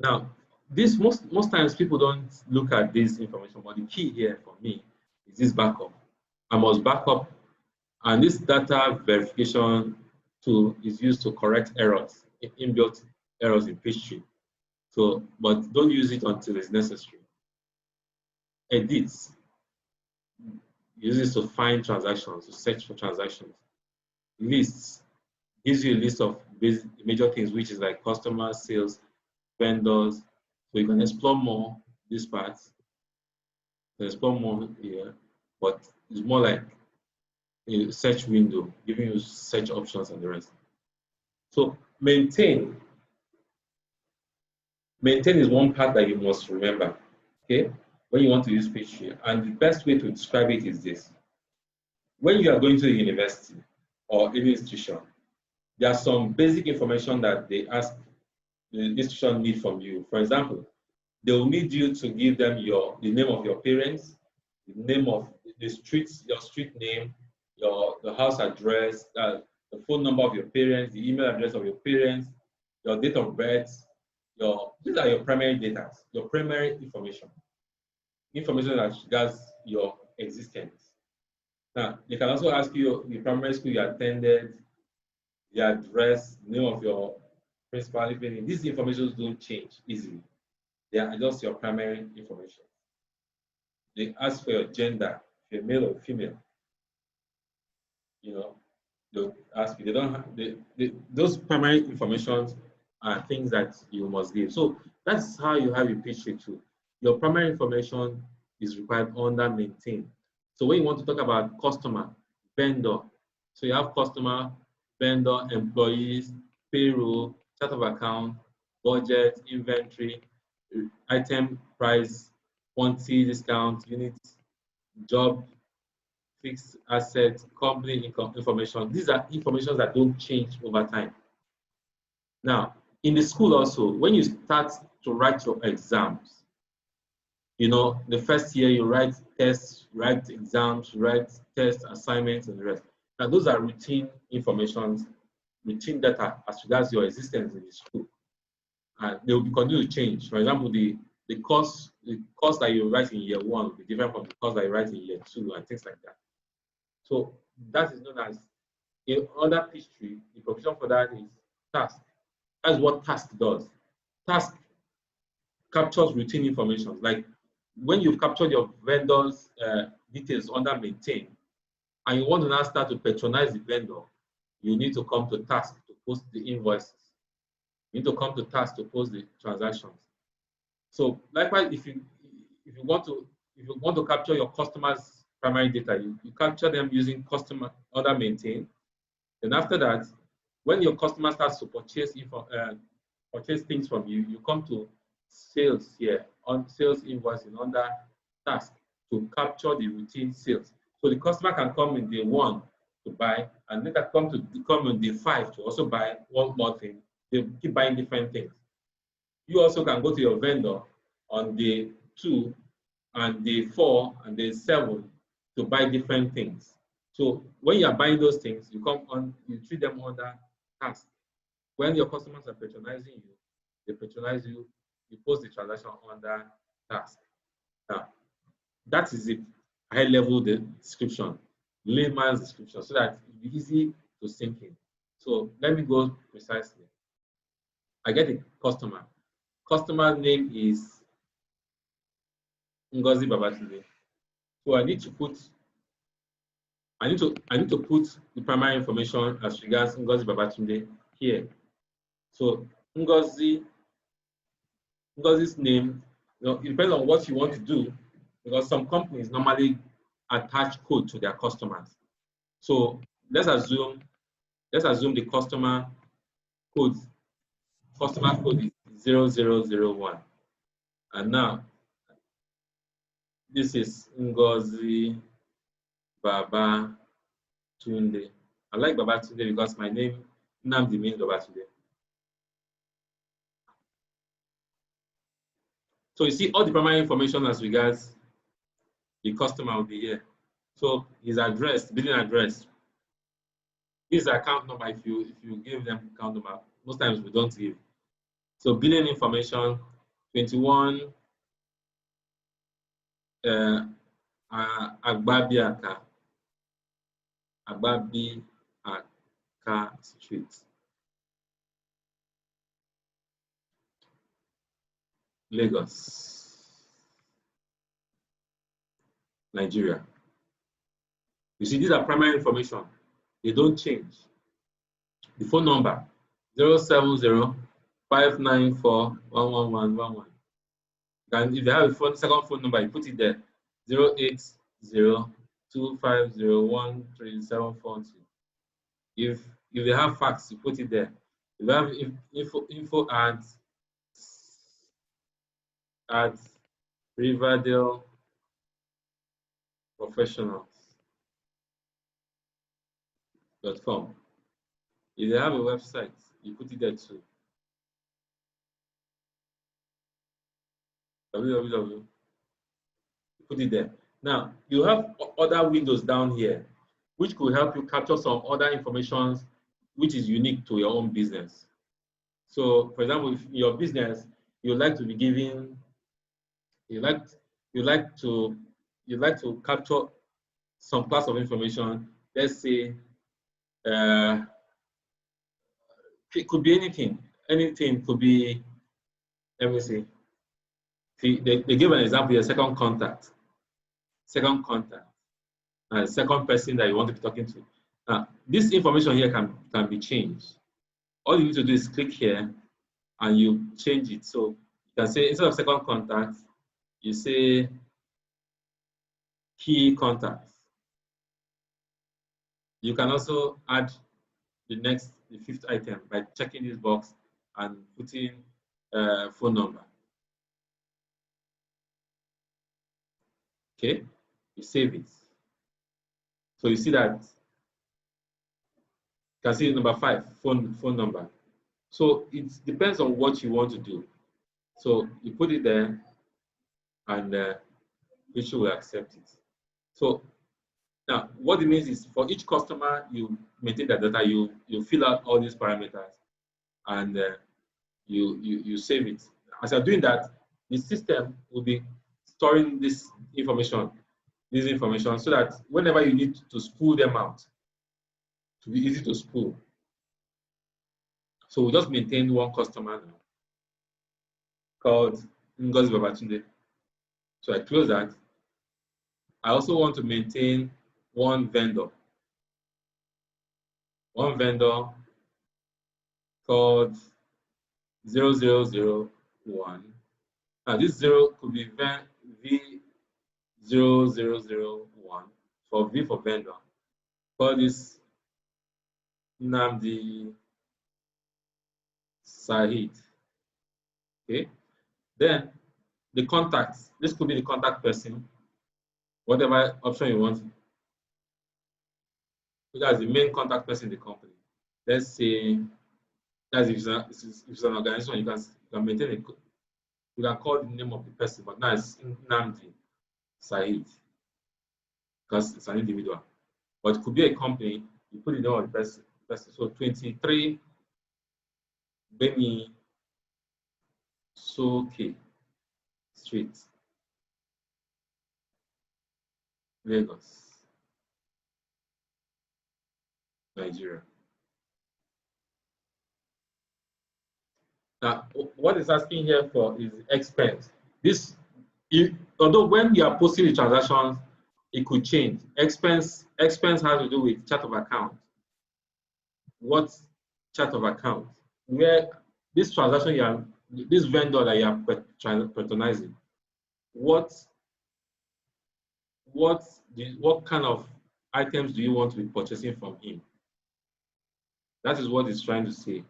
Now, this most times people don't look at this information, but the key here for me is this backup. I must back up, and this data verification tool is used to correct errors, inbuilt errors in Peachtree. So, but don't use it until it's necessary. Edits, uses to find transactions, to search for transactions. Lists, gives you a list of major things, which is like customers, sales, vendors. So you can explore more this part. You can explore more here, but it's more like a search window, giving you search options and the rest. So maintain is one part that you must remember, okay, when you want to use Peachtree. And the best way to describe it is this. When you are going to the university or any institution, there are some basic information that they ask the institution need from you. For example, they will need you to give them the name of your parents, the name of the streets, your street name, the house address, the phone number of your parents, the email address of your parents, your date of birth. These are your primary data, your primary information that regards your existence. Now, they can also ask you the primary school you attended, the address, name of your principal. These information don't change easily. They are just your primary information. They ask for your gender, if you're male or female. They'll ask you. They don't have those primary information are things that you must give. So that's how you have a Peachtree tool. Your primary information is required under maintain. So when you want to talk about customer, vendor, so you have customer, vendor, employees, payroll, chart of account, budget, inventory, item price, quantity, discount, unit, job, fixed assets, company income information. These are information that don't change over time. Now, in the school also, when you start to write your exams, the first year you write tests, write exams, write test assignments, and the rest. Now, those are routine information, routine data as regards your existence in the school. And they will be continuing to change. For example, the course that you write in year 1 will be different from the course that you write in year 2 and things like that. So that is known as, in other Peachtree, the provision for that is task. That's what task does. Task captures routine information. Like when you've captured your vendor's details under maintain, and you want to now start to patronize the vendor, you need to come to task to post the invoices. You need to come to task to post the transactions. So likewise, if you want to capture your customers' primary data, you capture them using customer under maintain. Then after that, when your customer starts to purchase things from you, you come to sales here on sales invoicing under task to capture the routine sales. So the customer can come in day 1 to buy, and later come in day 5 to also buy one more thing. They keep buying different things. You also can go to your vendor on day 2 and day 4 and day 7 to buy different things. So when you are buying those things, you treat them under task. When your customers are patronizing you, they patronize you, you post the transaction under task. Now, that is a high-level description, layman's description, so that it will be easy to sink in. So let me go precisely. I get a customer. Customer name is Ngozi Babatunde. So I need to put the primary information as regards Ngozi Babatunde here. So Ngozi's name, it depends on what you want to do, because some companies normally attach code to their customers. So let's assume the customer code is 0001. And now this is Ngozi Babatunde. I like Babatunde because my name Nnamdi means Babatunde. So you see all the primary information as regards the customer will be here. So his address, billing address. This is account number. If you give them account number, most times we don't give. So billing information, 21 Agbabiaka Street, Lagos, Nigeria. You see, these are primary information. They don't change. The phone number, 070-594-11111. And if you have a second phone number, you put it there, 080-2501-3742. If you have fax, you put it there. If you have info at Riverdale Professionals.com. If they have a website, you put it there too. www. Put it there. Now, you have other windows down here, which could help you capture some other information which is unique to your own business. So, for example, if your business, you like to be giving, you like to capture some class of information. Let's say it could be anything. Anything could be. Let me see. See, they give an example here. Second contact. Second contact. Second person that you want to be talking to. Now, this information here can be changed. All you need to do is click here and you change it. So you can say instead of second contact, you say key contacts. You can also add the fifth item by checking this box and putting phone number. Okay, you save it. So you see that. You can see number 5, phone number. So it depends on what you want to do. So you put it there, and Peachtree will accept it. So now, what it means is for each customer, you maintain the data, you fill out all these parameters, and you save it. As you're doing that, the system will be storing this information, so that whenever you need to spool them out, to be easy to spool. So we just maintain one customer now called Ngozi Babatunde. So I close that. I also want to maintain one vendor. One vendor called 0001. Now this 0 could be V0001 for V for vendor. Call this Nnamdi Said. Okay. Then the contacts. This could be the contact person, whatever option you want. That's the main contact person in the company. Let's say that's if it's an organization, you can maintain it. You can call the name of the person, but now it's Nnamdi Said because it's an individual. But it could be a company. You put the name of the person. So 23 Beni Soke Street, Lagos, Nigeria. Now, what it's asking here for is expense. Although when you are posting the transactions, it could change. Expense has to do with chart of account. What chart of account? Where this transaction this vendor that you are patronizing, what kind of items do you want to be purchasing from him? That is what it's trying to say.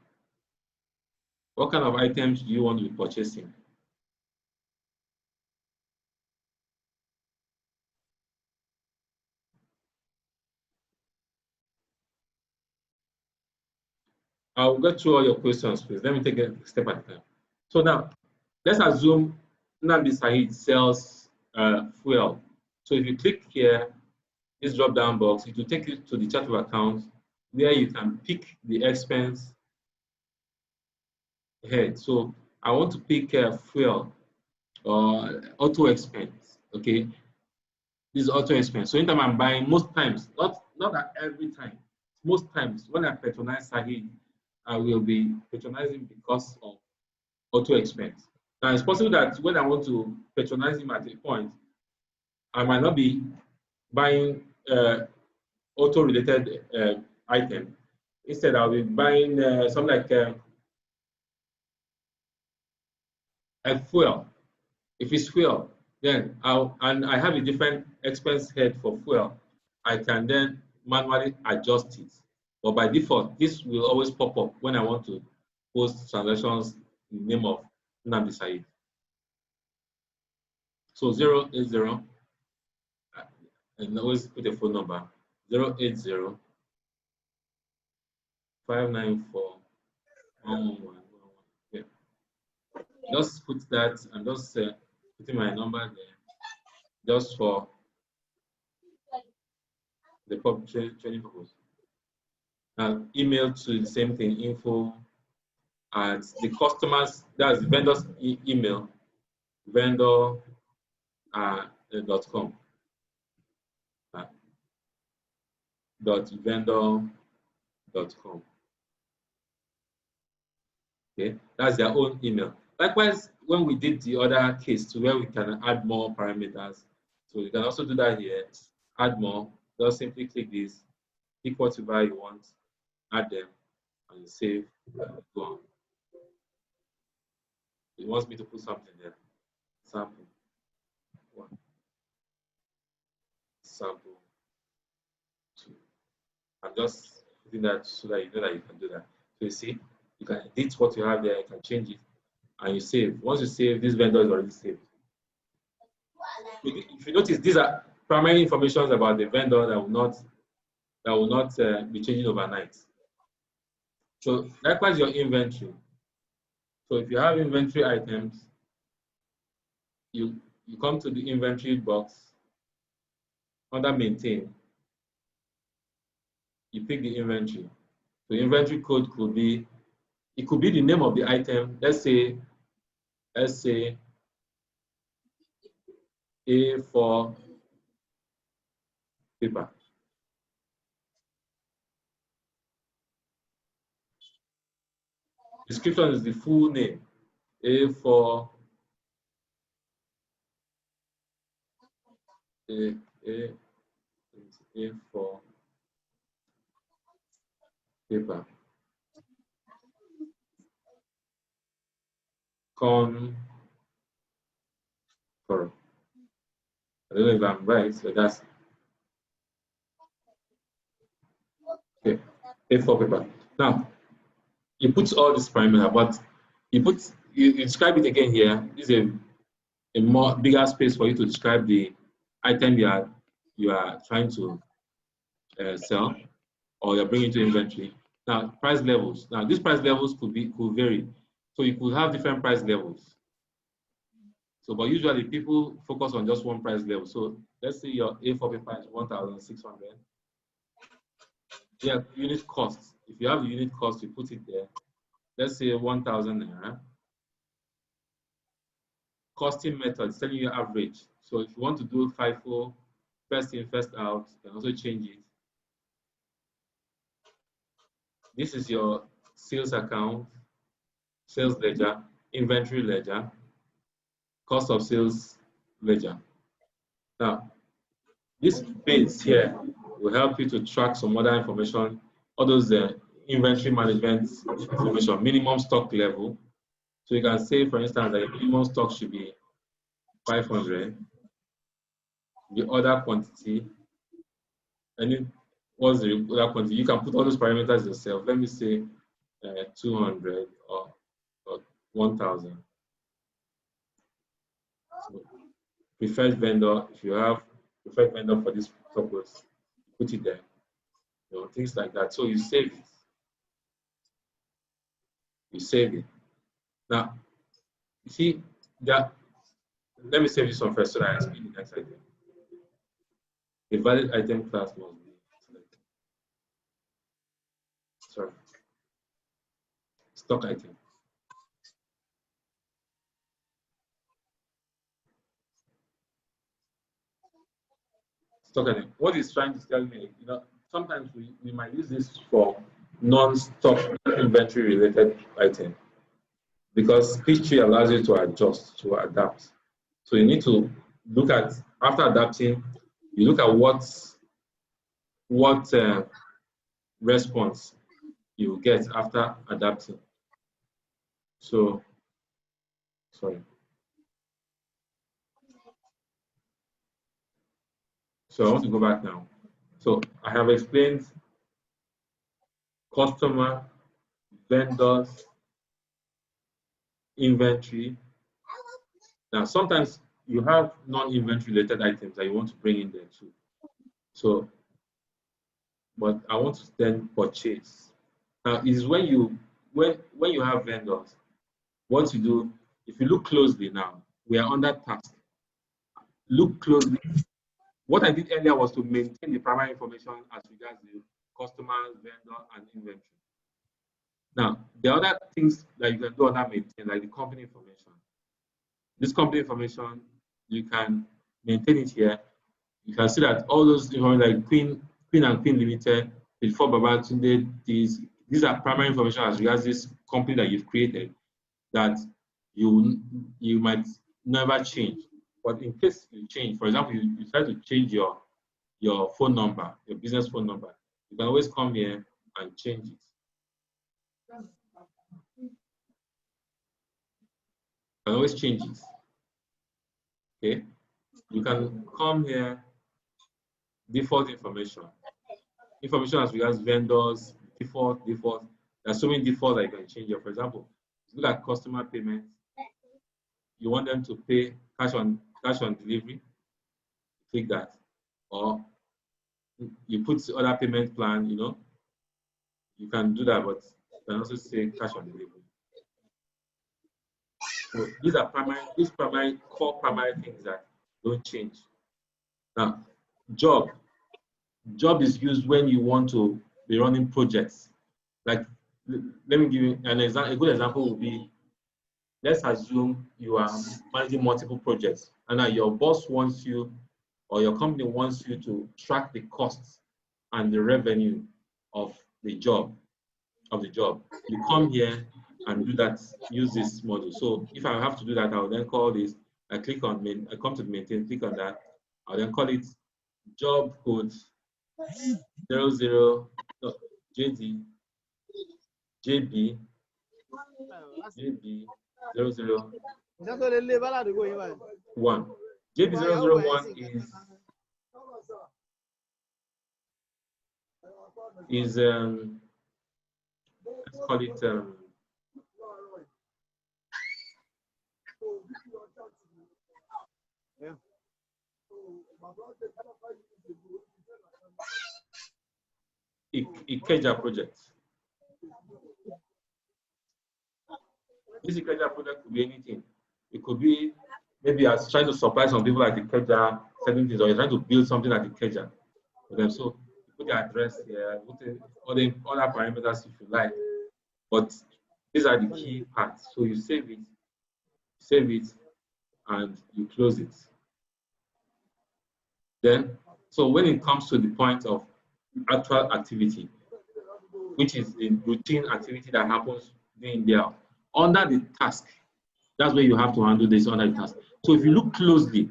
What kind of items do you want to be purchasing? I'll get through all your questions, please. Let me take a step at a time. So now, let's assume Nnamdi Said sells fuel. So if you click here, this drop-down box, it will take you to the chart of accounts where you can pick the expense head. So I want to pick fuel or auto expense. Okay, this is auto expense. So anytime I'm buying, most times, not at every time, most times when I patronize Sahid, I will be patronizing because of auto expense. Now it's possible that when I want to patronize him at a point, I might not be buying auto related item. Instead, I'll be buying something like a fuel. If it's fuel, then I have a different expense head for fuel. I can then manually adjust it. But by default, this will always pop up when I want to post transactions in the name of Nnamdi Said. So 080, and always put a phone number, 080 594 111. Yeah. Just put that and just put in my number there, just for the training purpose. Email to the same thing, info at the customers, that's the vendor's email, vendor.com. Vendor.com. Okay, that's their own email. Likewise, when we did the other case to where we can add more parameters, so you can also do that here. Add more. Just simply click this, pick whatever you want, add them, and save. Go on. It wants me to put something there. Sample one, sample two. I'm just putting that so that you know that you can do that. So you see, you can edit what you have there, you can change it, and you save. Once you save, this vendor is already saved. If you notice, these are primary information about the vendor that will not be changing overnight. So likewise, your inventory. So if you have inventory items, you come to the inventory box under maintain. You pick the inventory. The inventory code could be, it could be the name of the item. Let's say A4 paper. Description is the full name. A4 A4 paper. Corn. I don't know if I'm right, so that's okay. A4 paper. Now you put all this parameter, but you describe it again here. This is a more bigger space for you to describe the item you are trying to sell, or you're bringing to inventory. Now price levels. Now these price levels could vary. So you could have different price levels. So, but usually people focus on just one price level. So let's say your A4 paper is 1,600. Yeah, unit cost. If you have the unit cost, you put it there. Let's say 1,000 naira. Costing method is telling you average. So if you want to do FIFO, first in, first out, you can also change it. This is your sales account, sales ledger, inventory ledger, cost of sales ledger. Now, this base here will help you to track some other information, all those inventory management information, minimum stock level. So you can say, for instance, that your minimum stock should be 500. The other quantity, and then what's the other quantity? You can put all those parameters yourself. Let me say 200 or 1,000. So preferred vendor, if you have preferred vendor for this purpose, put it there. You know, things like that. So you save it. You save it. Now, you see that. Let me save this one first so that I explain the next item. A valid item class must be selected. Sorry. Stock item. Stock item. What it's trying to tell me, you know, sometimes we might use this for non-stock inventory related item because Peachtree allows you to adjust, to adapt. So you need to look at, after adapting, you look at what response you get after adapting. So, sorry. So I want to go back now. So I have explained customer, vendors, inventory. Now, sometimes you have non-inventory related items that you want to bring in there too. So, but I want to then purchase. Now is when you have vendors, what you do, if you look closely now, we are under task. Look closely. What I did earlier was to maintain the primary information as regards the customers, vendor, and inventory. Now, the other things that you can do under maintain, like the company information. This company information, you can maintain it here. You can see that all those, like Queen and Queen Limited, before Babatunde, these are primary information as regards this company that you've created that you might never change. But in case you change, for example, you try to change your phone number, your business phone number, you can always come here and change it. You can always change it. Okay, you can come here, default information as regards vendors, default. There's so many defaults that you can change here. For example, look at customer payments. You want them to pay cash on delivery, click that, or you put other payment plan. You can do that, but you can also say cash on delivery. So these are core primary things that don't change. Now, job is used when you want to be running projects. Like, let me give you an example. A good example would be, let's assume you are managing multiple projects, and now your boss wants you, or your company wants you to track the costs and the revenue of the job. You come here and do that, use this model. So if I have to do that, I'll then call this, I come to maintain, click on that, I'll then call it job code 00, no, JD, JB 001. JB 001 is let's call it Ikeja project. This Ikeja project could be anything. It could be maybe as trying to supply some people at Ikeja certain things, or you're trying to build something at Ikeja for them. So you put the address here, put all the other parameters if you like. But these are the key parts. So you save it, and you close it. Then, so when it comes to the point of actual activity, which is the routine activity that happens in there, under the task, that's where you have to handle this under the task. So if you look closely,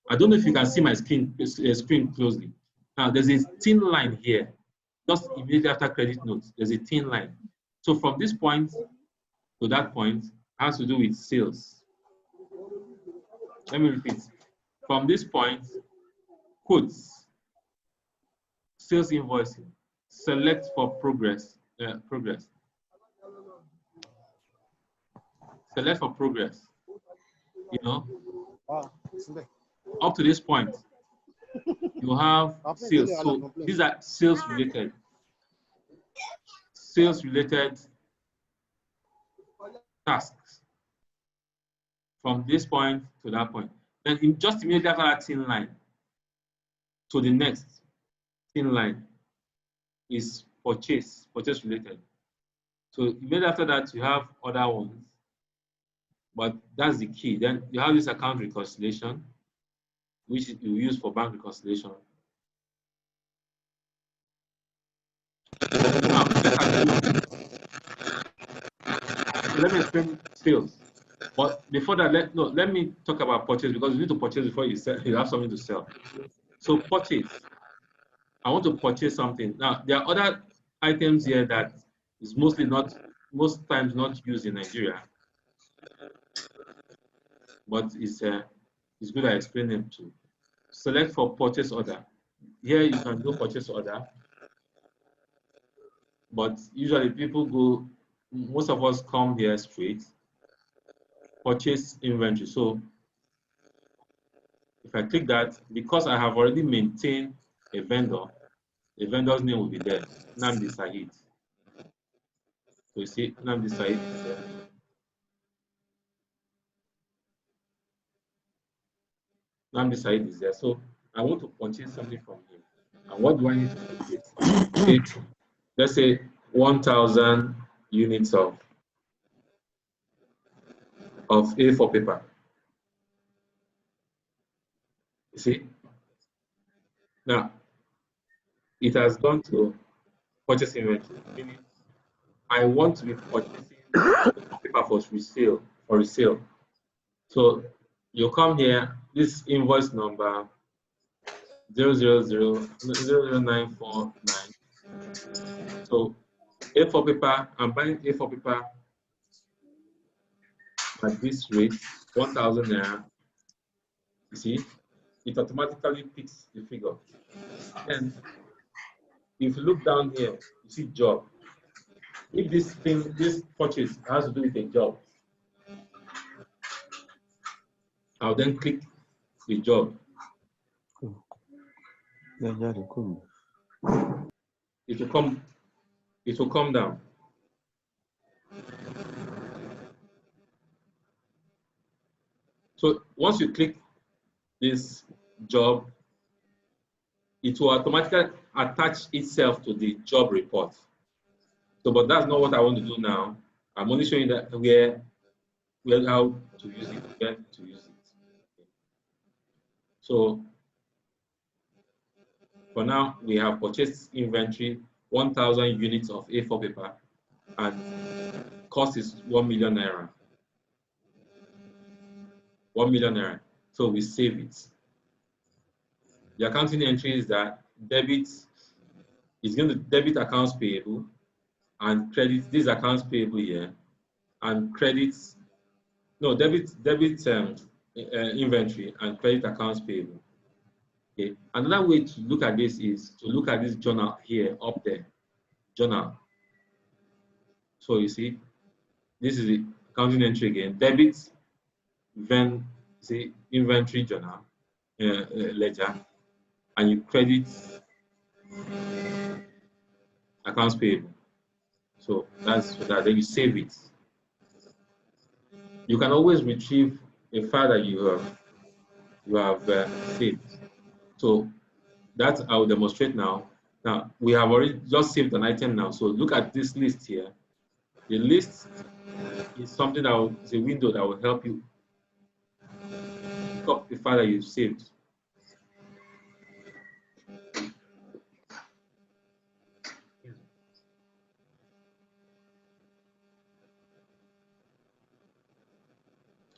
I don't know if you can see my screen closely. Now there's a thin line here, just immediately after credit notes. There's a thin line. So from this point to that point has to do with sales. Let me repeat. From this point, quotes, sales invoicing, select for progress. Select for progress. Up to this point, you have sales. So these are sales related. Tasks. From this point to that point. Then just immediately after that thin line to the next thin line is purchase related. So immediately after that, you have other ones, but that's the key. Then you have this account reconciliation, which you use for bank reconciliation. Now, let me explain sales. But before that, let me talk about purchase, because you need to purchase before you sell. You have something to sell. So purchase. I want to purchase something. Now, there are other items here that is most times not used in Nigeria, but it's good I explain them too. Select for purchase order. Here you can do purchase order, but usually most of us come here straight. Purchase inventory. So if I click that, because I have already maintained a vendor, the vendor's name will be there, Namdi Sahid. So you see, Namdi Said is there. Namdi Said is there. So I want to purchase something from him. And what do I need to purchase? Let's say 1,000 units of A4 paper. You see? Now, it has gone to purchase inventory, meaning I want to be purchasing paper for resale. So you come here, this invoice number 0000949. So A4 paper, I'm buying A4 paper at this rate, 1,000 naira. You see, it automatically picks the figure. Then, if you look down here, you see job. If this purchase has to do with a job, I'll then click the job. It will come down. So once you click this job, it will automatically attach itself to the job report. So, but that's not what I want to do now. I'm only showing that where how to use it, where to use it. So for now, we have purchased inventory 1,000 units of A4 paper, and cost is 1 million naira. 1 million naira. So we save it. The accounting entry is that debit is going to debit accounts payable and credit these accounts payable here, and credits debit inventory and credit accounts payable. Okay. Another way to look at this is to look at this journal here up there, journal. So you see, this is the accounting entry again, debit, then say inventory journal ledger, and you credit accounts payable. So that's for that. Then you save it. You can always retrieve a file that you have saved. So that I will demonstrate now. Now we have already just saved an item now. So look at this list here. The list is something that is a window that will help you pick up the file that you've saved.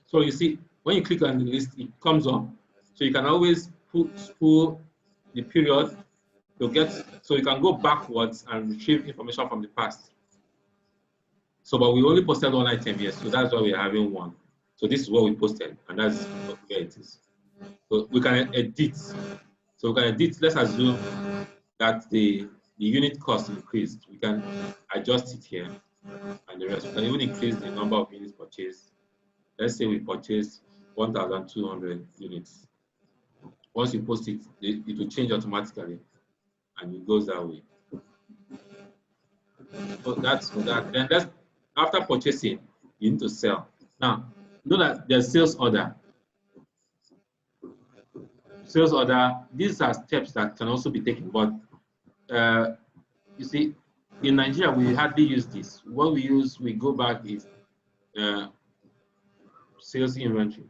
So you see, when you click on the list, it comes up. So you can always pull the period to get, so you can go backwards and retrieve information from the past. So, but we only posted one item here, so that's why we're having one. So this is what we posted, and that's where it is. So we can edit. So we can edit, let's assume that the unit cost increased. We can adjust it here, and the rest. We can even increase the number of units purchased. Let's say we purchased 1,200 units. Once you post it, it will change automatically, and it goes that way. So that's for that. Then after purchasing, you need to sell. Now, know that there's sales order. Sales order, these are steps that can also be taken, but you see, in Nigeria, we hardly use this. What we go back is sales inventory.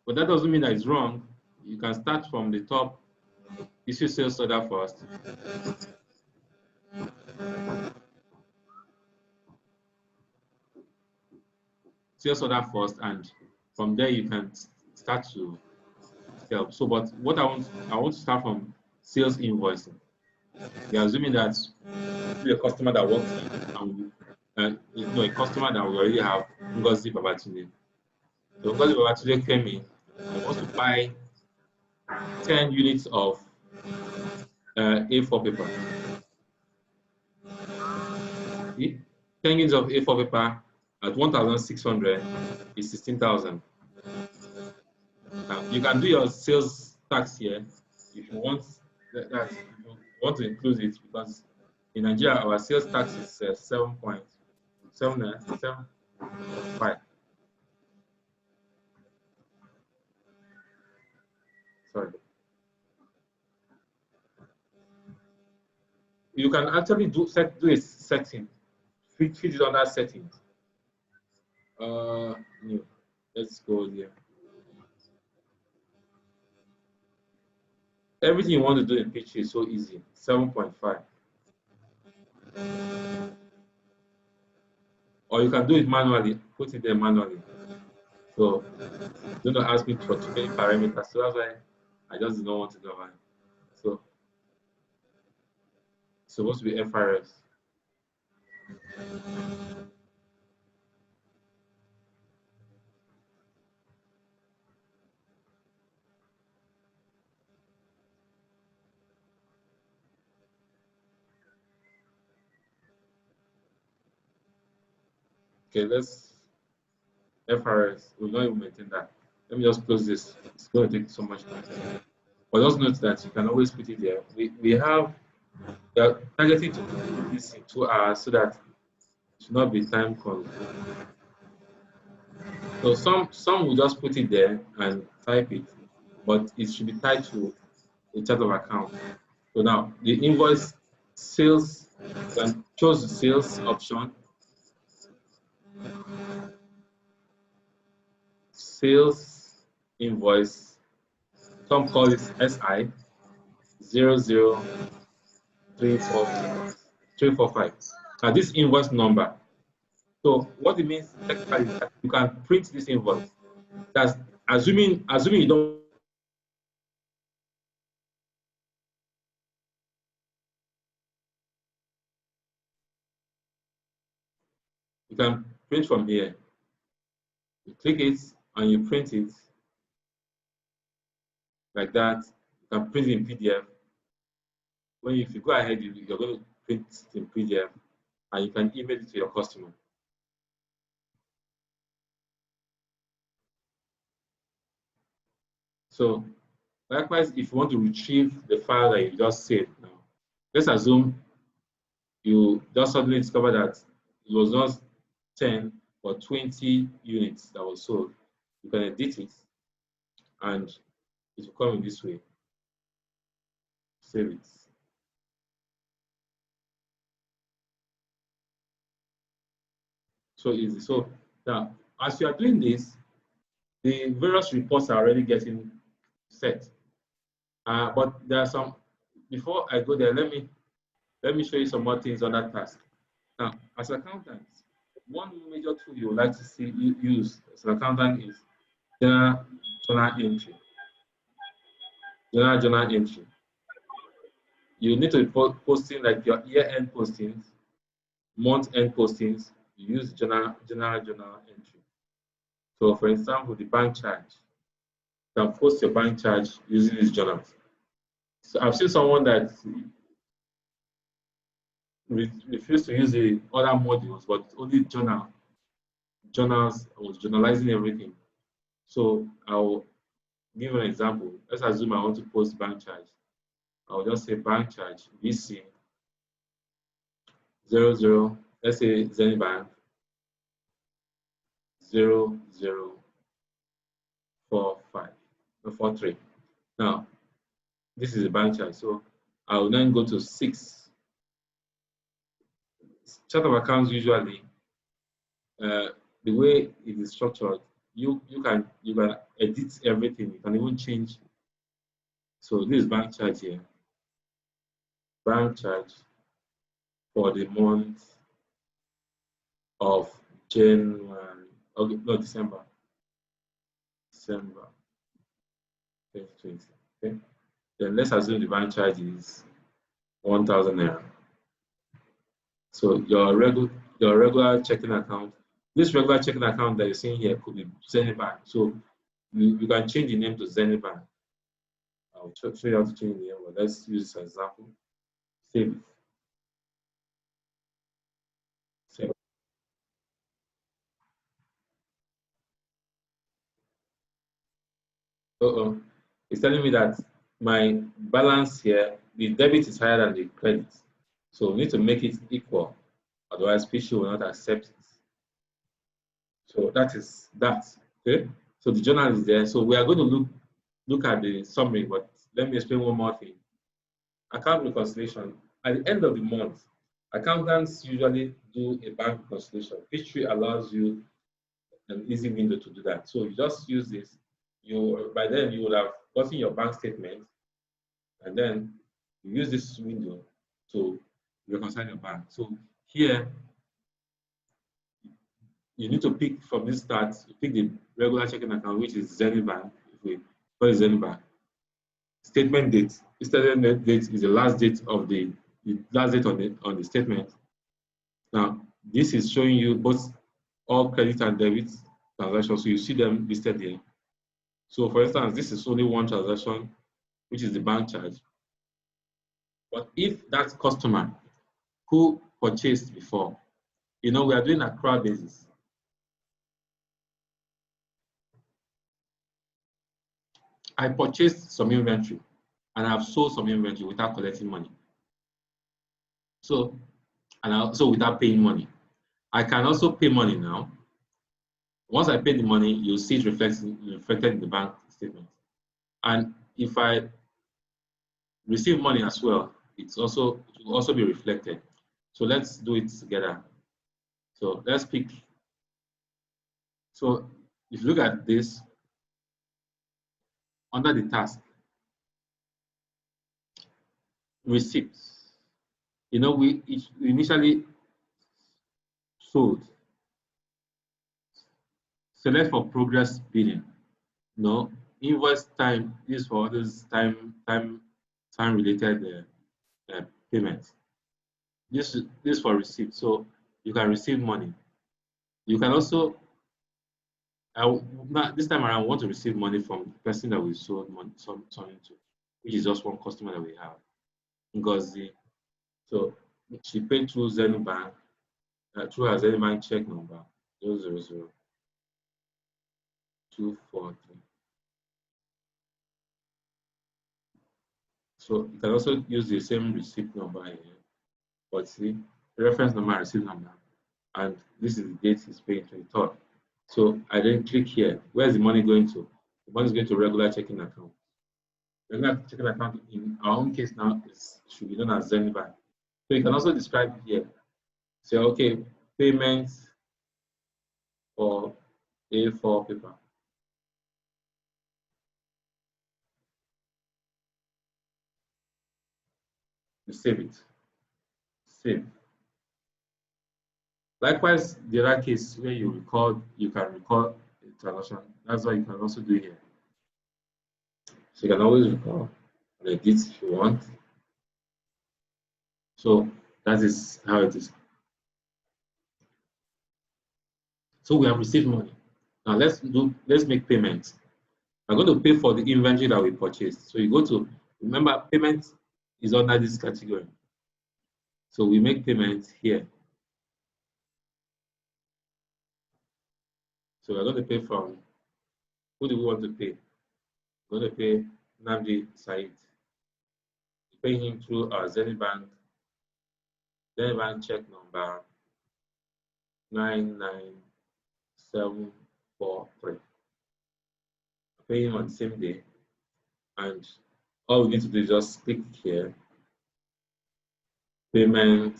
But that doesn't mean that it's wrong. You can start from the top, issue sales order first. Sales order first, and from there you can start to sell. So, but what I want to start from sales invoicing. You're assuming that a customer that works in, and a customer that we already have, Ngozi Babatunde. So Ngozi Babatunde came in and wants to buy 10 units of A4 paper. See? 10 units of A4 paper at 1,600 is 16,000. Now you can do your sales tax here if you want that. If you want to include it, because in Nigeria our sales tax is 7.6%. 7.5. Sorry. You can actually do a setting, fit it on that setting. New. Let's go here. Everything you want to do in Peachtree is so easy. 7.5. Or you can do it manually, put it there manually. So do not ask me for too many parameters. So that's why I just don't want to go on. So it's supposed to be FRS. Okay, let's FRS. We'll not even maintain that. Let me just close this. It's going to take so much time. But just note that you can always put it there. We are targeting to do this in 2 hours so that it should not be time consuming. So some will just put it there and type it, but it should be tied to a chart of account. So now the invoice sales, you can choose the sales option, sales invoice. Some call it SI 00345. Now this invoice number. So what it means technically is that you can print this invoice. That's assuming you don't. You can print from here. You click it and you print it like that. You can print it in PDF. If you go ahead, you're going to print it in PDF and you can email it to your customer. So likewise, if you want to retrieve the file that you just saved now, let's assume you just suddenly discover that it was not 10 or 20 units that was sold. You can edit it and it will come in this way. Save it. So easy. So now, as you are doing this, the various reports are already getting set. But there are some. Before I go there, let me show you some more things on that task. Now, as accountants, one major tool you would like to see use as an accountant is general journal entry. General journal entry. You need to be posting like your year-end postings, month-end postings. You use journal entry. So, for example, the bank charge. You can post your bank charge using these journals. So, I've seen someone that refused to use the other modules, but only journals. I was journalizing everything. So, I'll give an example. Let's assume I want to post bank charge. I'll just say bank charge VC 00. Let's say Zenith Bank 004543. Now, this is a bank charge. So I will then go to 6. Chart of accounts usually, the way it is structured, you can edit everything. You can even change. So this is bank charge here. Bank charge for the month of January. Okay, no, December 2020. Okay. Then let's assume the bank charge is 1,000 naira. So your regular checking account, this regular checking account that you're seeing here could be Zenith Bank. So you can change the name to Zenith Bank. I'll show you how to change the name, but let's use this as an example. Save it. Save it. It's telling me that my balance here, the debit is higher than the credit. So we need to make it equal. Otherwise, Peachtree will not accept it. So that is that. Okay. So the journal is there. So we are going to look at the summary, but let me explain one more thing. Account reconciliation. At the end of the month, accountants usually do a bank reconciliation. Peachtree allows you an easy window to do that. So you just use this. By then you will have gotten your bank statement, and then you use this window to reconcile your bank. So here you need to pick from this start, pick the regular checking account, which is Zenith Bank. If we call it Zenith Bank. Statement date. Statement date is the last date of the last date on the statement. Now, this is showing you both all credit and debit transactions. So you see them listed here. So for instance, this is only one transaction, which is the bank charge. But if that customer who purchased before, we are doing a crowd basis. I purchased some inventory and I've sold some inventory without collecting money. So, and also without paying money. I can also pay money now. Once I pay the money, you'll see it reflected in the bank statement. And if I receive money as well, it will also be reflected. So let's do it together. So let's pick. So if you look at this, under the task, receipts, we initially sold. Select for progress billing. No, invoice time is for others time related payments. This is for receipt, so you can receive money. You can also this time around, I want to receive money from the person that we sold something to, which is just one customer that we have, Ngozi. So she paid through Zenith Bank, through her Zenith Bank check number 000 243. So you can also use the same receipt number here, but see, reference number, receipt number, and this is the date he's paying, 23rd. So I then click here. Where's the money going to? The money is going to regular checking account. Regular checking account in our own case now should be known as Zenith Bank. So you can also describe here. Say, okay, payments for A4 paper. You save it. Save. Likewise, the other case where you can record a transaction. That's what you can also do here. So you can always record the edit if you want. So that is how it is. So we have received money. Now let's make payments. We're going to pay for the inventory that we purchased. So you go to, remember, payment is under this category. So we make payment here. So we're going to pay from, who do we want to pay? We're going to pay Namdi Said. Pay him through our Zenith Bank check number 99743. Pay him on the same day, and all we need to do is just click here, payment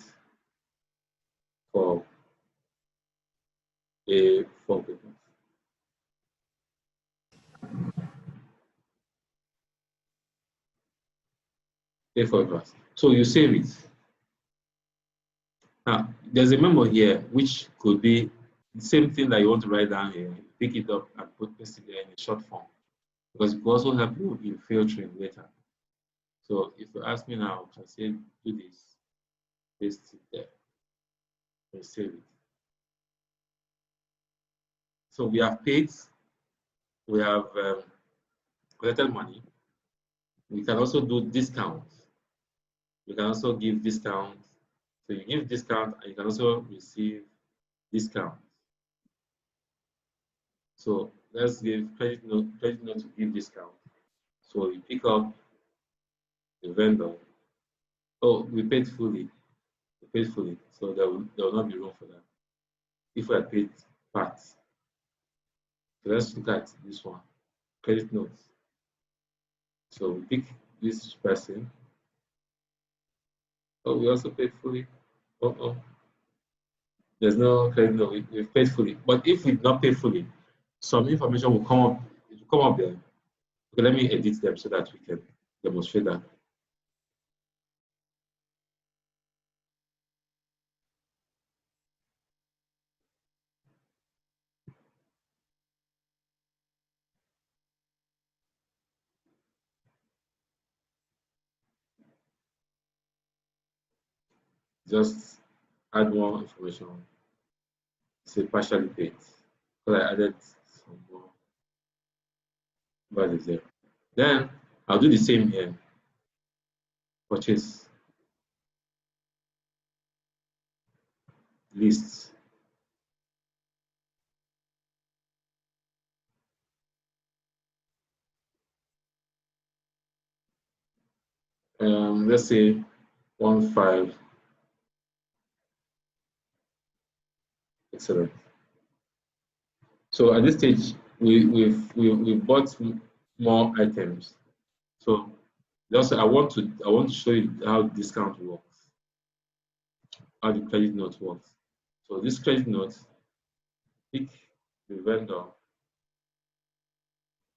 for A4 papers. A4 papers. So you save it. Now, there's a memo here which could be the same thing that you want to write down here. Pick it up and paste it there in a short form, because it will also help you in filtering later. So if you ask me now, I can say do this, paste it there, and save it. So we have paid, we have collected money. We can also do discounts. You can also give discounts. So you give discount and you can also receive discounts. So let's give credit note to give discount. So you pick up the vendor. Oh, we paid fully. paid fully, so there will not be room for that. If we are paid parts, so let's look at this one, credit notes. So we pick this person. Oh, we also paid fully. Oh, there's no credit note. We've paid fully. But if we not pay fully, some information will come up. It will come up there. Okay, let me edit them so that we can demonstrate that. Just add more information. Say partially paid. So I added some more values there. Then I'll do the same here. Purchase lists. Let's say 1.5. Excellent. So at this stage, we've bought more items. So also I want to show you how discount works, how the credit note works. So this credit note, pick the vendor.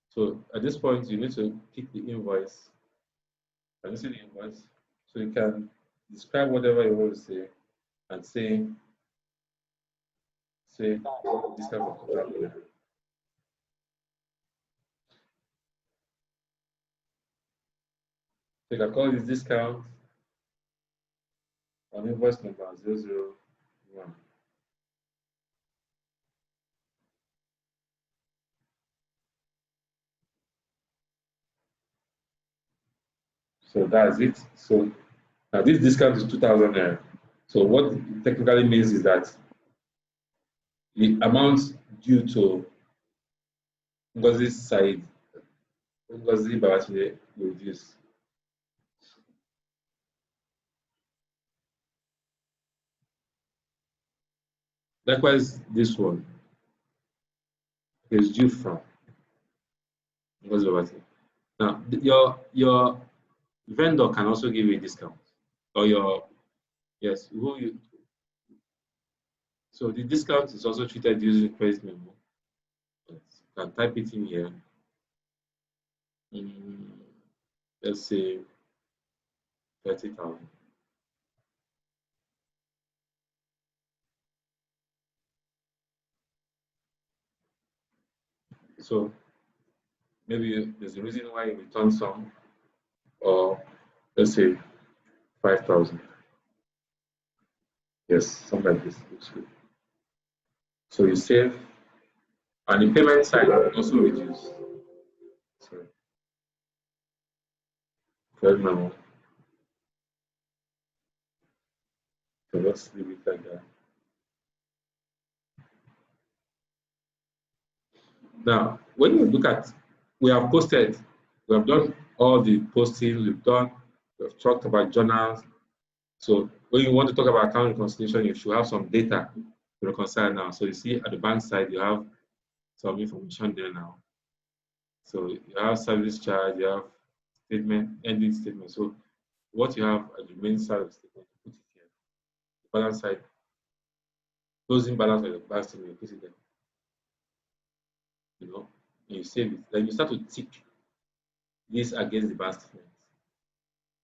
So at this point, you need to pick the invoice. Can you see the invoice? So you can describe whatever you want to say and say discount for total. So you can call this discount on invoice number 001. So that's it. So now this discount is 2,000 naira. So what it technically means is that the amount due to Ngozi's side, Ngozi Babatunde will reduce. Likewise, this one is due from Ngozi Babatunde. Now, your vendor can also give you a discount, or your yes, who you. So the discount is also treated using credit memo. Yes, you can type it in here. Let's say 30,000. So maybe there's a reason why you return some, or let's say 5,000. Yes, something like this looks good. So you save, and the payment side will also reduce. Sorry, credit memo. So let's leave it like that. Now, when you look at, we have posted, we have done all the postings, we've talked about journals. So when you want to talk about account reconciliation, you should have some data to reconcile now. So you see at the bank side, you have some information there now. So you have service charge, you have statement, ending statement. So what you have at the main side of the statement, you put it here. The balance side, closing balance of the bank statement, you put it there. You know, and you save it. Then you start to tick this against the bank statement.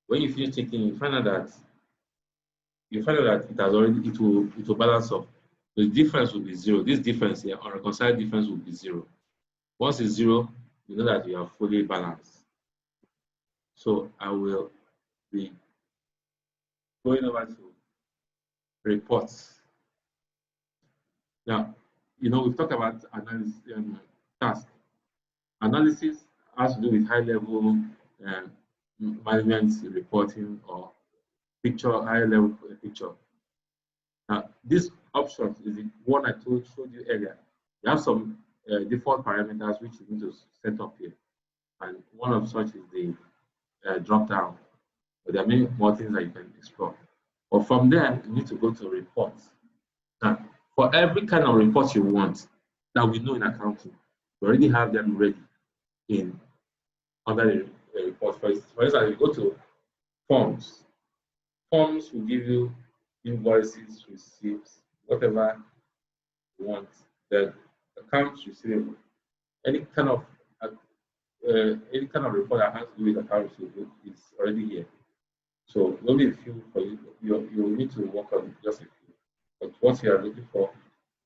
When you finish ticking, you find out that it has already it will balance up. The difference will be zero. This difference here, unreconciled difference, will be zero. Once it's zero, you know that you are fully balanced. So I will be going over to reports. Now, you know, we've talked about analysis task. Analysis has to do with high-level management reporting or high-level picture. Now, this option is the one I showed you earlier. You have some default parameters which you need to set up here, and one of such is the drop down. But there are many more things that you can explore. Or from there, you need to go to reports. Now, for every kind of report you want that we know in accounting, we already have them ready in under the report. For instance, you go to forms. Forms will give you invoices, receipts, whatever you want. The accounts receivable, any kind of report that has to do with accounts receivable is already here. So only a few for you. You need to work on just a few. But what you are looking for,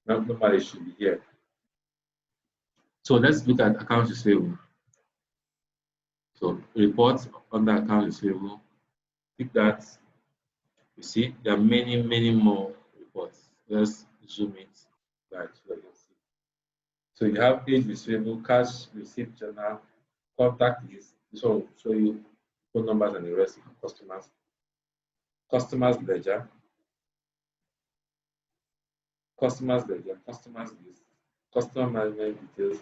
normally should be here. So let's look at accounts receivable. So reports under accounts receivable. Pick that. You see, there are many, many more reports. Let's zoom it right so you can see. So you have age receivable, cash receipt journal, contact list. This one will show you phone numbers and the rest of customers. Customers ledger, customers ledger, customers list, customer management details,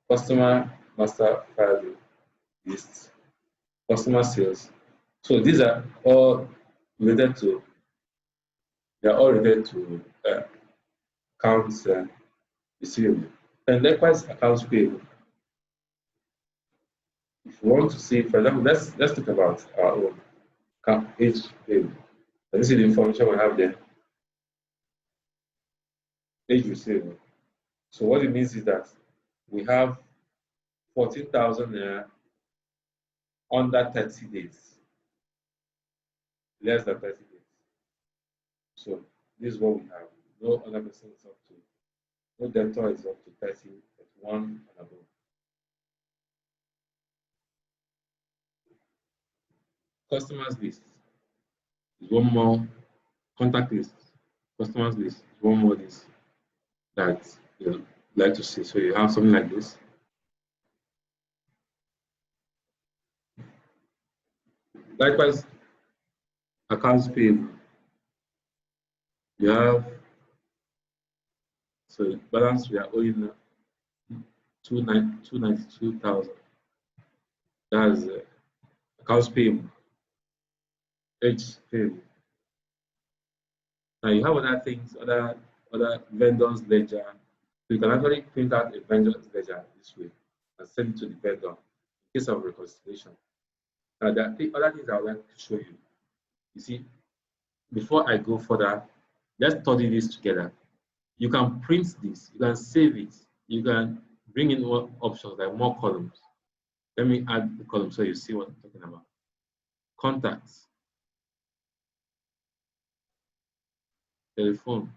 customer master file list, customer sales. So these are all related to, they are all related to accounts receivable. And likewise, accounts payable. If you want to see, for example, let's talk about our own age payable. This is the information we have there. Age receivable. So what it means is that we have 14,000 naira under 30 days, less than 30 days. So this is what we have. No other person is up to, no debtor is up to 30, 31 and above. Customers list is one more, contact list, customers list is one more list that you like to see. So you have something like this. Likewise, accounts payable. You have, so balance we are owing 292,000. That's accounts payable, age payable. Now you have other things, other vendors ledger. So you can actually print out a vendor's ledger this way and send it to the vendor in case of reconciliation. Now there are other things I would like to show you. You see, before I go further, let's study this together. You can print this, you can save it, you can bring in more options like more columns. Let me add the column so you see what I'm talking about. Contacts, telephone,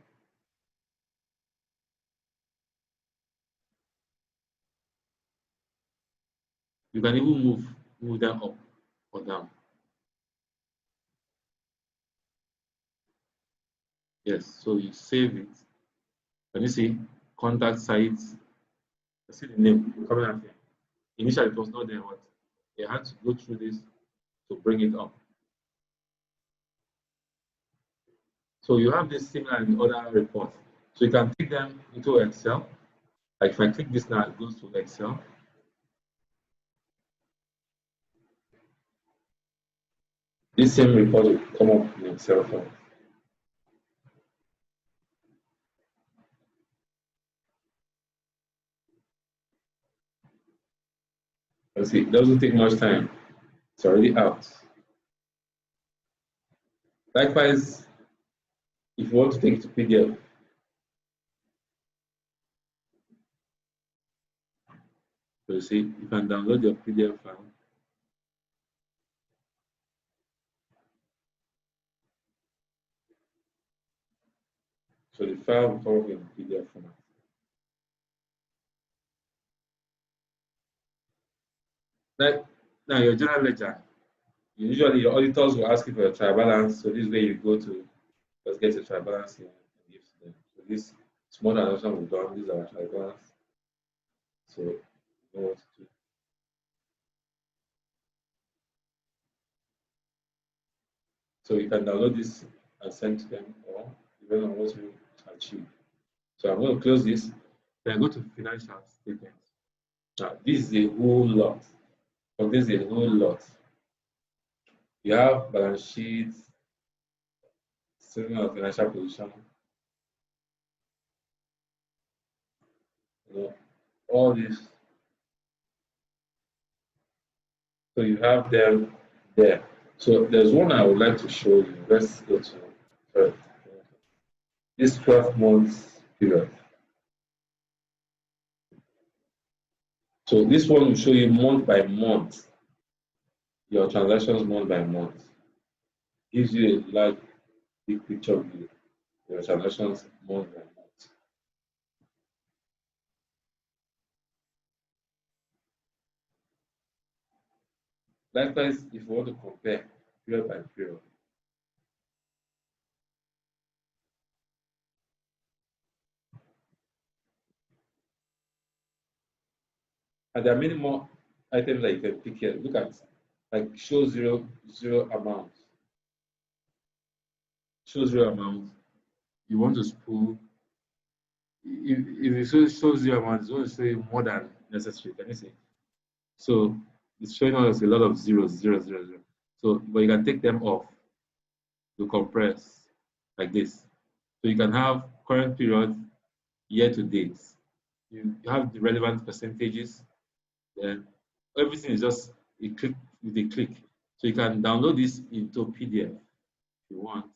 you can even move them up or down. Yes, so you save it. Can you see contact sites? I see the name coming out here. Initially, it was not there. What you had to go through this to bring it up. So you have this similar in other reports. So you can take them into Excel. Like if I click this now, it goes to Excel. This same report will come up in Excel form. You see, it doesn't take much time. It's already out. Likewise, if you want to take it to PDF, so you see, you can download your PDF file. So the file will come up in PDF format. Like now, your general ledger, usually your auditors will ask you for your trial balance. So this way you go to, let's get your trial balance here and give to them. So this small transaction we've done, these are our trial balance. So you know what to do. So you can download this and send to them, or depending on what you achieve. So I'm going to close this. Then go to financial statements. Now this is a whole lot. This is a whole lot. You have balance sheets, statement of financial position, all this. So you have them there. So there's one I would like to show you. Let's go to this 12 months period. So this one will show you month by month, your transactions month by month. Gives you a large big picture view, your transactions month by month. Likewise, if you want to compare period by period, and there are many more items that you can pick here. Look at like show zero amount. Show zero amount. You want to spool. If it shows zero amount, it's going to show you more than necessary. Can you see? So it's showing us a lot of zeros, zero, zero, zero. So, but you can take them off to compress like this. So you can have current period, year to date. You have the relevant percentages. Then everything is just a click with a click. So you can download this into PDF if you want.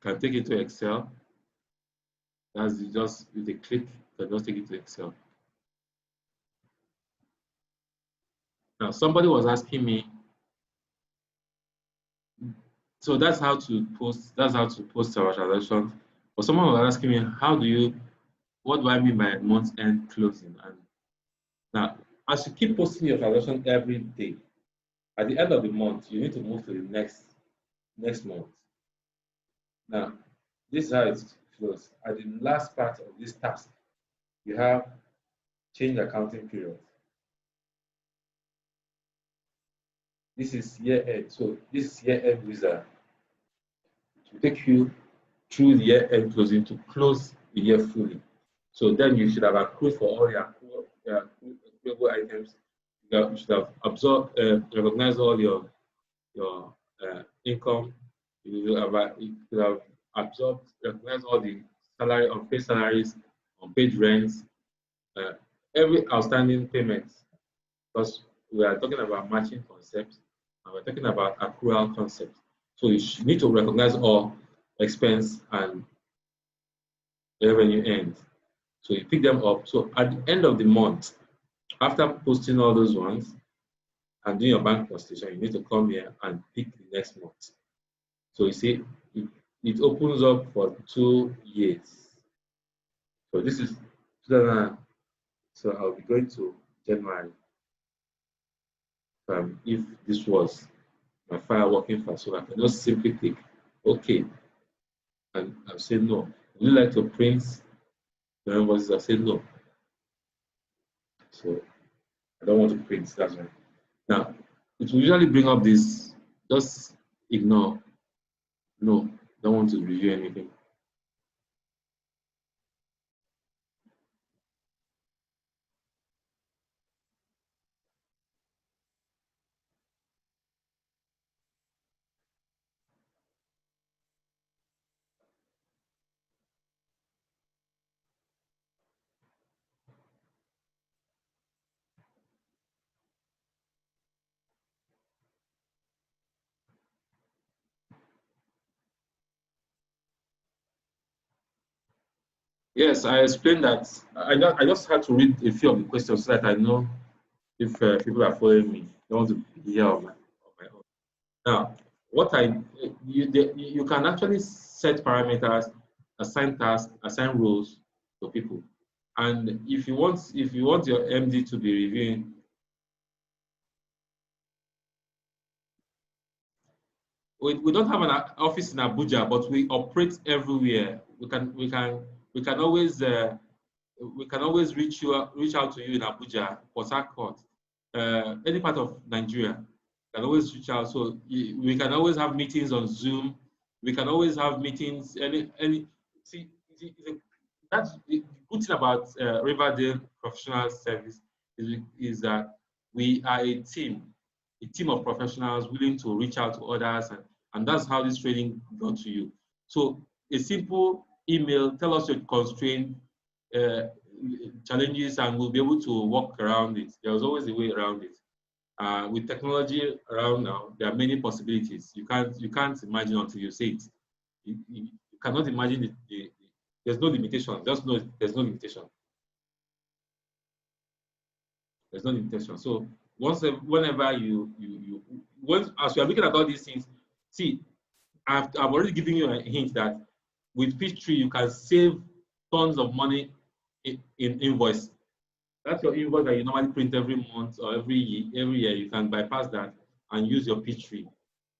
You can take it to Excel. That's just with a click, you can just take it to Excel. Now somebody was asking me, so that's how to post our transaction. But someone was asking me, what do I mean by month end closing? And now, as you keep posting your transaction every day, at the end of the month, you need to move to the next month. Now, this is how it flows. At the last part of this task, you have change accounting period. This is year end. So this is year end wizard. To take you through the year end closing to close the year fully. So then you should have accrued for all your accruable items. You should have absorbed, recognized all your income. You should have absorbed, recognized all the unpaid salaries, unpaid rents, every outstanding payment. Because we are talking about matching concepts and we're talking about accrual concepts. So you need to recognize all expense and revenue end. So you pick them up. So at the end of the month, after posting all those ones and doing your bank presentation, you need to come here and pick the next month. So you see, it opens up for 2 years. So this is 2000. So I'll be going to January. If this was my file working fast, so I can just simply click OK, and I'll say no. Would you like to print the invoices? I'll say no. So I don't want to print. That's right. Now it will usually bring up this. Just ignore. No, don't want to review anything. Yes, I explained that. I just had to read a few of the questions so that I know if people are following me. They want to hear on my own. Now, you can actually set parameters, assign tasks, assign roles to people, and if you want your MD to be reviewing, we don't have an office in Abuja, but we operate everywhere. We can always reach out to you in Abuja, Port Harcourt, any part of Nigeria. Can always reach out. So we can always have meetings on Zoom. We can always have meetings. That's the good thing about Riverdale Professional Service is that we are a team. a team of professionals willing to reach out to others, and that's how this training got to you. So a simple email, tell us your constraint, challenges, and we'll be able to work around it. There's always a way around it. With technology around now, there are many possibilities. You can't imagine until you see it. You cannot imagine there's no limitation. Just know there's no limitation. There's no limitation. So whenever as we are looking at all these things, see, I've already given you a hint that with Peachtree you can save tons of money in invoice. That's your invoice that you normally print every month or every year. You can bypass that and use your Peachtree.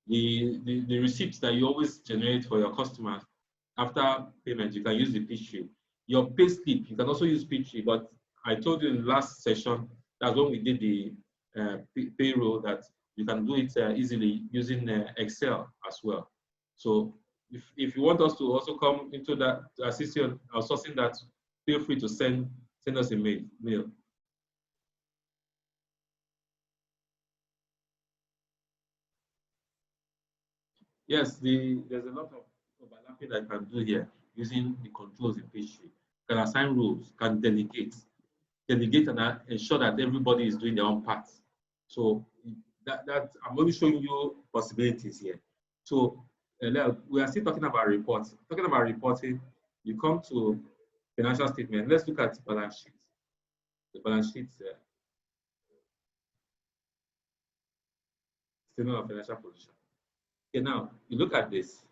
The receipts that you always generate for your customers after payment, you can use the Peachtree. Your pay slip, you can also use Peachtree, but I told you in the last session, that's when we did the payroll, that you can do it easily using Excel as well. So if you want us to also come into that, to assist you in outsourcing that, feel free to send us a mail. Yes, there's a lot of overlapping that I can do here using the controls in Peachtree. Can assign roles, can delegate and ensure that everybody is doing their own part. So that I'm only showing you possibilities here. So we are still talking about reports. Talking about reporting, you come to financial statement. Let's look at balance sheet. The balance sheet statement of financial position. Okay, now you look at this.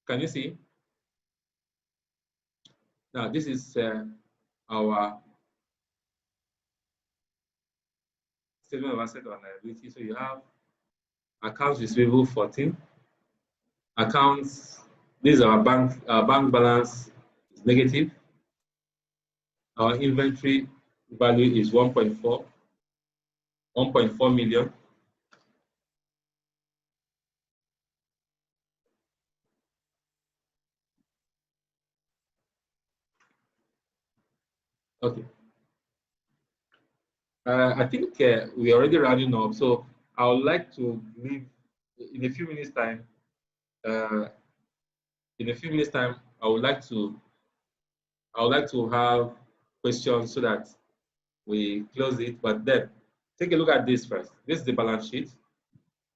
Can you see? Now this is our statement of asset and liability. So you have accounts receivable 14, accounts. This is our bank balance is negative. Our inventory value is 1.4 million. Okay. I think we're already running up, so I would like to leave in a few minutes time. I would like to have questions so that we close it. But then, take a look at this first. This is the balance sheet.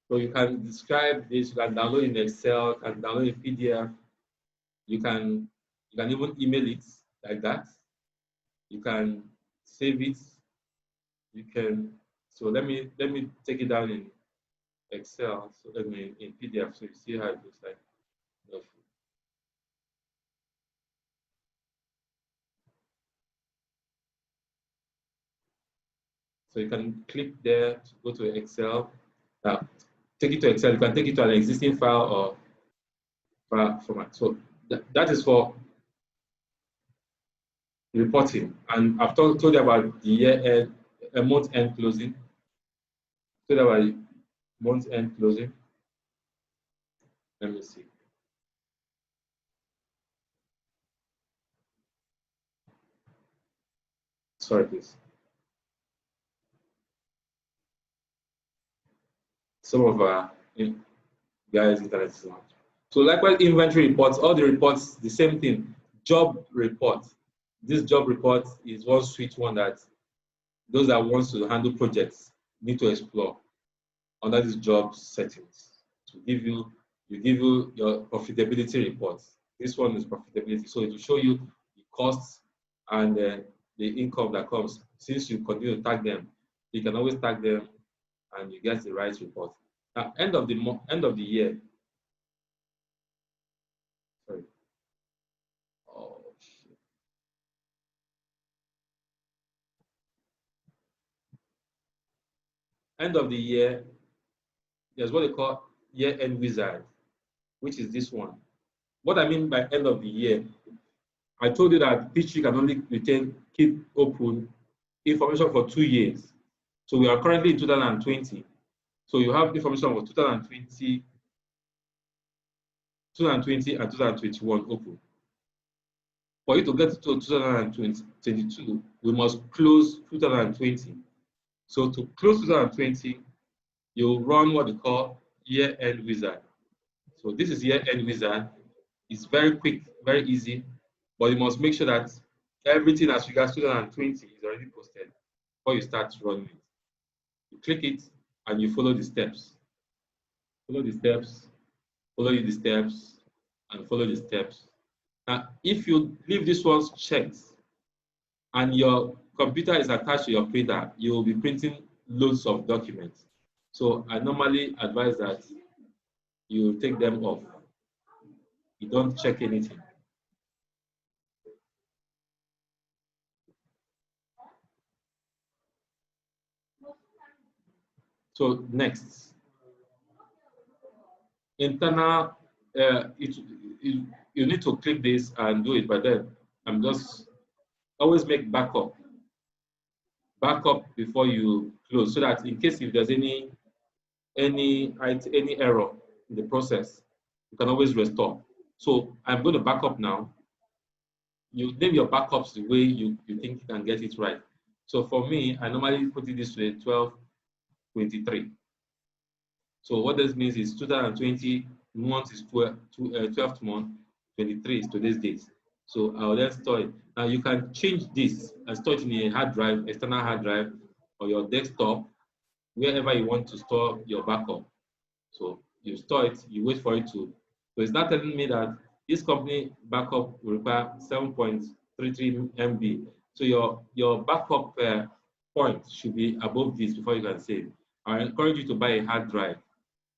So you can describe this. You can download in Excel. You can download in PDF. You can even email it like that. You can save it. You can. So let me take it down in Excel. So let me in PDF. So you see how it looks like. So you can click there to go to Excel. Take it to Excel. You can take it to an existing file or file format. So that is for reporting. And I've told you about the year end, month end closing. Told you about month end closing. Let me see. Sorry, please. Some of our guys' internet is not. So likewise, inventory reports, all the reports, the same thing. Job report. This job report is one sweet one that those that wants to handle projects need to explore under these job settings to give you your profitability reports. This one is profitability, so it will show you the costs and the income that comes. Since you continue to tag them, you can always tag them, and you get the right report. Now, end of the year. Sorry. Oh shit. End of the year. There's what they call year-end wizard, which is this one. What I mean by end of the year, I told you that Peachtree can only keep open information for 2 years. So we are currently in 2020. So you have information for 2020 and 2021 open. For you to get to 2022, we must close 2020. So to close 2020, you'll run what we call year-end wizard. So this is year-end wizard. It's very quick, very easy, but you must make sure that everything as regards 2020 is already posted before you start running it. You click it and you follow the steps. Follow the steps, follow the steps, and follow the steps. Now, if you leave these ones checked and your computer is attached to your printer, you will be printing loads of documents. So I normally advise that you take them off. You don't check anything. So next, internal, you need to click this and do it, but then I'm just always make backup before you close, so that in case if there's any error in the process, you can always restore. So I'm going to back up now. You name your backups the way you think you can get it right. So for me, I normally put it this way: 12/23. So what this means is 2020 month is 12th month, 23 is today's date. So I'll then store it. Now you can change this and store it in a hard drive, external hard drive, or your desktop, wherever you want to store your backup. So you store it, you wait for it to. So it's not telling me that this company backup will require 7.33 MB. So your backup point should be above this before you can save. I encourage you to buy a hard drive,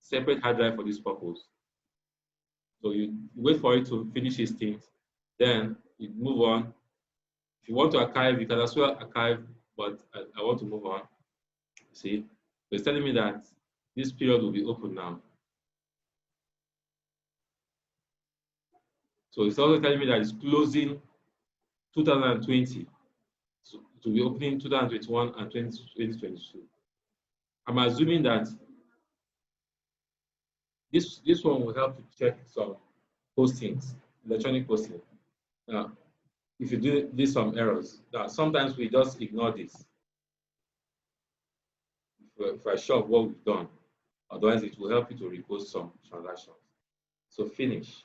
separate hard drive for this purpose. So you wait for it to finish its things, then you move on. If you want to archive, you can as well archive, but I want to move on. See, it's telling me that this period will be open now. So it's also telling me that it's closing 2020. So it will be opening 2021 and 2022. I'm assuming that this one will help to check some postings, electronic posting. Now, if you do some errors, now sometimes we just ignore this. If I show what we've done, otherwise it will help you to repost some transactions. So finish.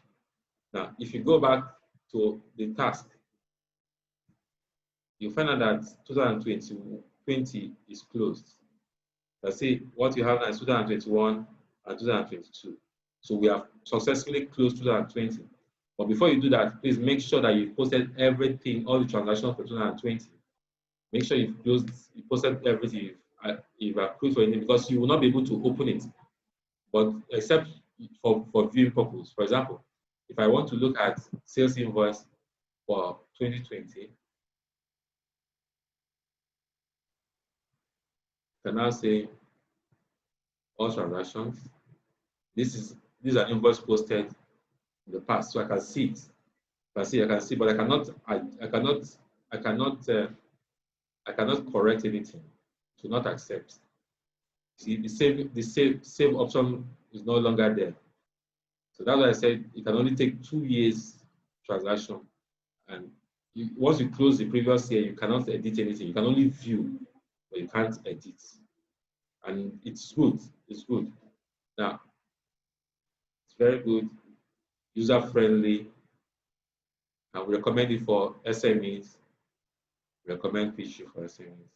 Now, if you go back to the task, you find out that 2020 is closed. Let's see what you have now is 2021 and 2022. So we have successfully closed 2020. But before you do that, please make sure that you posted everything, all the transactions for 2020. Make sure you posted everything you've approved for anything, because you will not be able to open it. But except for viewing purpose. For example, if I want to look at sales invoice for 2020, I can now say all transactions. This is an invoice posted in the past, so I can see it. I can see, but I cannot correct anything. To not accept. See, the save option is no longer there. So that's why I said it can only take 2 years transaction, and once you close the previous year, you cannot edit anything. You can only view, but you can't edit. And it's good. It's good. Now, it's very good, user friendly. I would recommend it for SMEs. Recommend Peachtree for SMEs.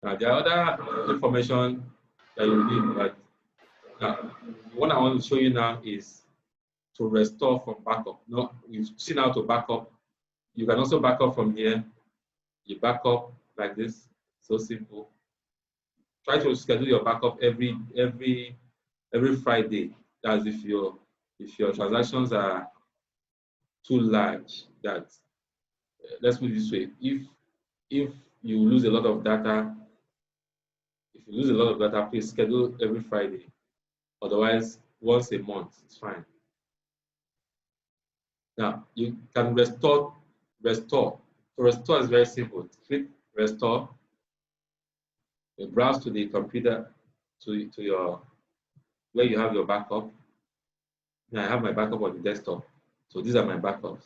Now, the other information that you need, but now, what I want to show you now is to restore from backup. No, we've seen how to backup. You can also backup from here. You backup like this, so simple. Try to schedule your backup every Friday. That's if your transactions are too large. That let's put it this way: if you lose a lot of data, please schedule every Friday. Otherwise, once a month, it's fine. Now, you can restore. To restore is very simple. Click restore. You browse to the computer, to your where you have your backup. Now I have my backup on the desktop. So these are my backups.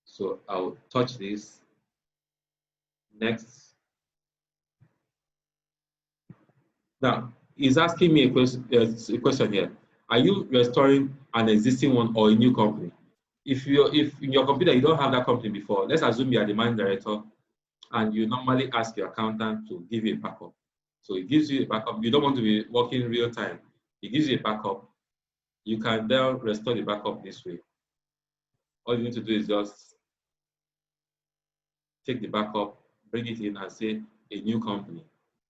So I'll touch this. Next. Now, he's asking me a question here. Are you restoring an existing one or a new company? If in your computer you don't have that company before, let's assume you are the managing director and you normally ask your accountant to give you a backup. So it gives you a backup. You don't want to be working real time. It gives you a backup. You can then restore the backup this way. All you need to do is just take the backup, bring it in and say a new company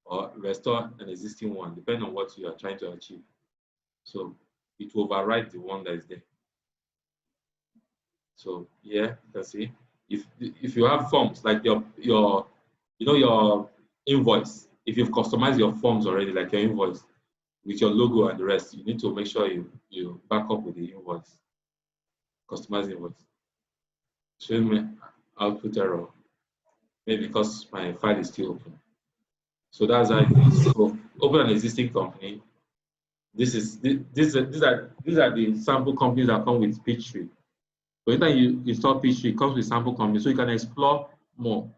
or restore an existing one, depending on what you are trying to achieve. So it will override the one that is there. So yeah, you can see if you have forms like your your invoice, if you've customized your forms already, like your invoice with your logo and the rest, you need to make sure you back up with the invoice, customized invoice. Showing me output error, maybe because my file is still open. So that's how it is. So open an existing company. These are the sample companies that come with Peachtree. So anytime you install Peachtree, it comes with sample companies, so you can explore more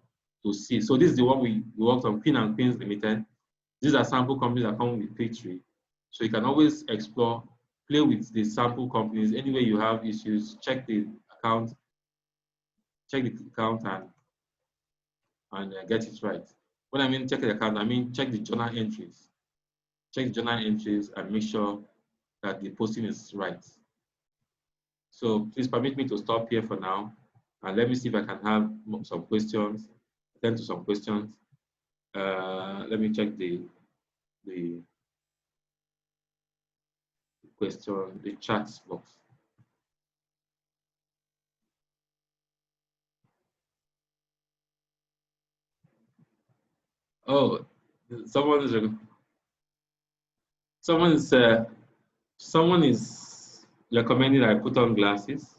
to see. So this is the one we worked on, Pin and Pins Limited. These are sample companies that come with Peachtree. So you can always explore, play with the sample companies. Anywhere you have issues, check the account, and get it right. When I mean check the account, I mean check the journal entries. Check the journal entries and make sure that the posting is right. So please permit me to stop here for now, and let me see if I can have some questions, attend to some questions. Let me check the question, the chat box. Oh, someone is recommending that I put on glasses.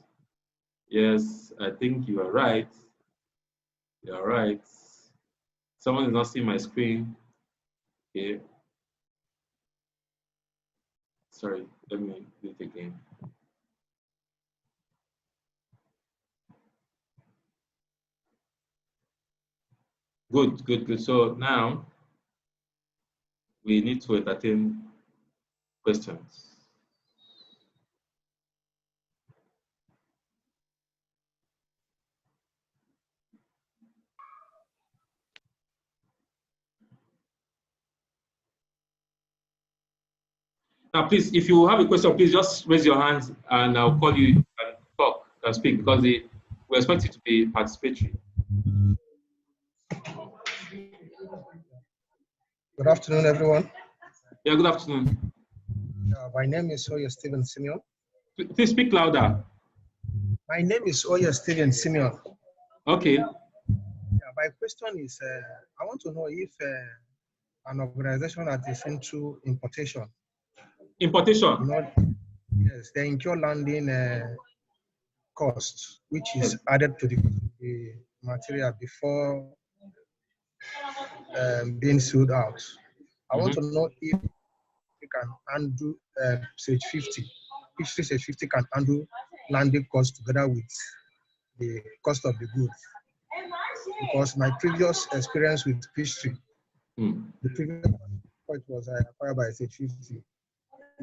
Yes, I think you are right. You are right. Someone is not seeing my screen. Okay. Sorry, let me do it again. Good, good, good. So now we need to entertain questions. Now, please, if you have a question, please just raise your hands and I'll call you and talk and speak because we expect you to be participatory. Good afternoon, everyone. Yeah, good afternoon. My name is Oya Steven Simeon. Please speak louder. My name is Oya Steven Simeon. Okay. My question is, I want to know if an organization that is into importation. Importation. You know, yes, they incur landing costs, which is added to the material before being sold out. I want to know if you can undo Sage 50. If Sage 50 can undo landing costs together with the cost of the goods. Because my previous experience with Peachtree, the previous point was acquired by Sage 50.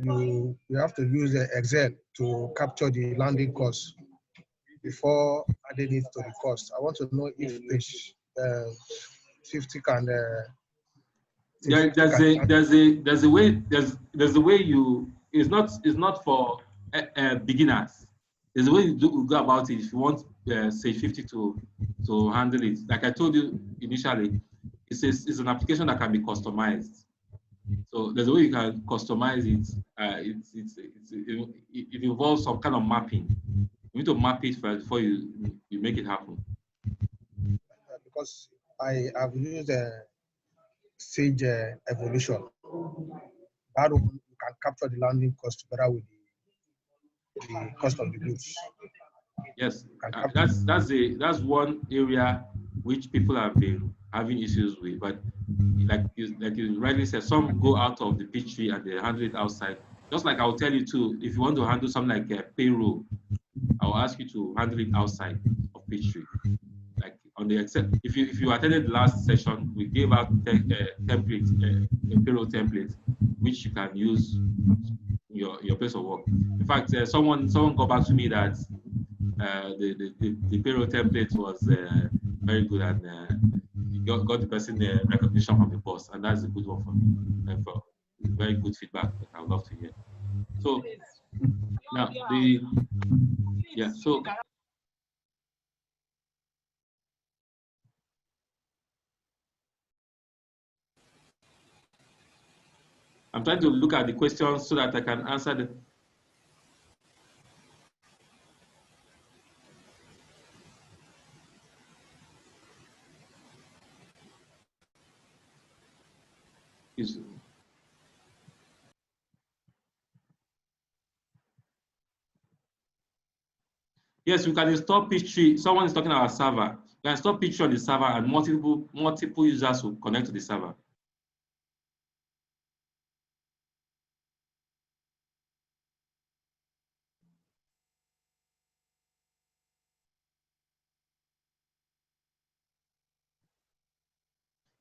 You have to use Excel to capture the landing cost before adding it to the cost. I want to know if Page 50 can. There's a way you. It's not for beginners. There's a way you go about it. If you want Sage 50 to handle it, like I told you initially, it's an application that can be customized. So there's a way you can customize it. It involves some kind of mapping. You need to map it first before you make it happen. Because I have used Sage Evolution. That one you can capture the landing cost together with the cost of the goods. Yes, that's one area which people have been having issues with. But like you rightly said, some go out of the Peachtree and they handle it outside. Just like I'll tell you too, if you want to handle something like a payroll, I'll ask you to handle it outside of Peachtree. Like on the if you attended the last session, we gave out templates, a payroll template. which you can use your place of work. In fact, someone got back to me that the payroll template was very good, and got the person recognition from the boss, and that's a good one for me. For very good feedback that I would love to hear. So now so I'm trying to look at the questions so that I can answer the. Yes, you can install Peachtree. Someone is talking about server. You can install Peachtree on the server, and multiple users will connect to the server.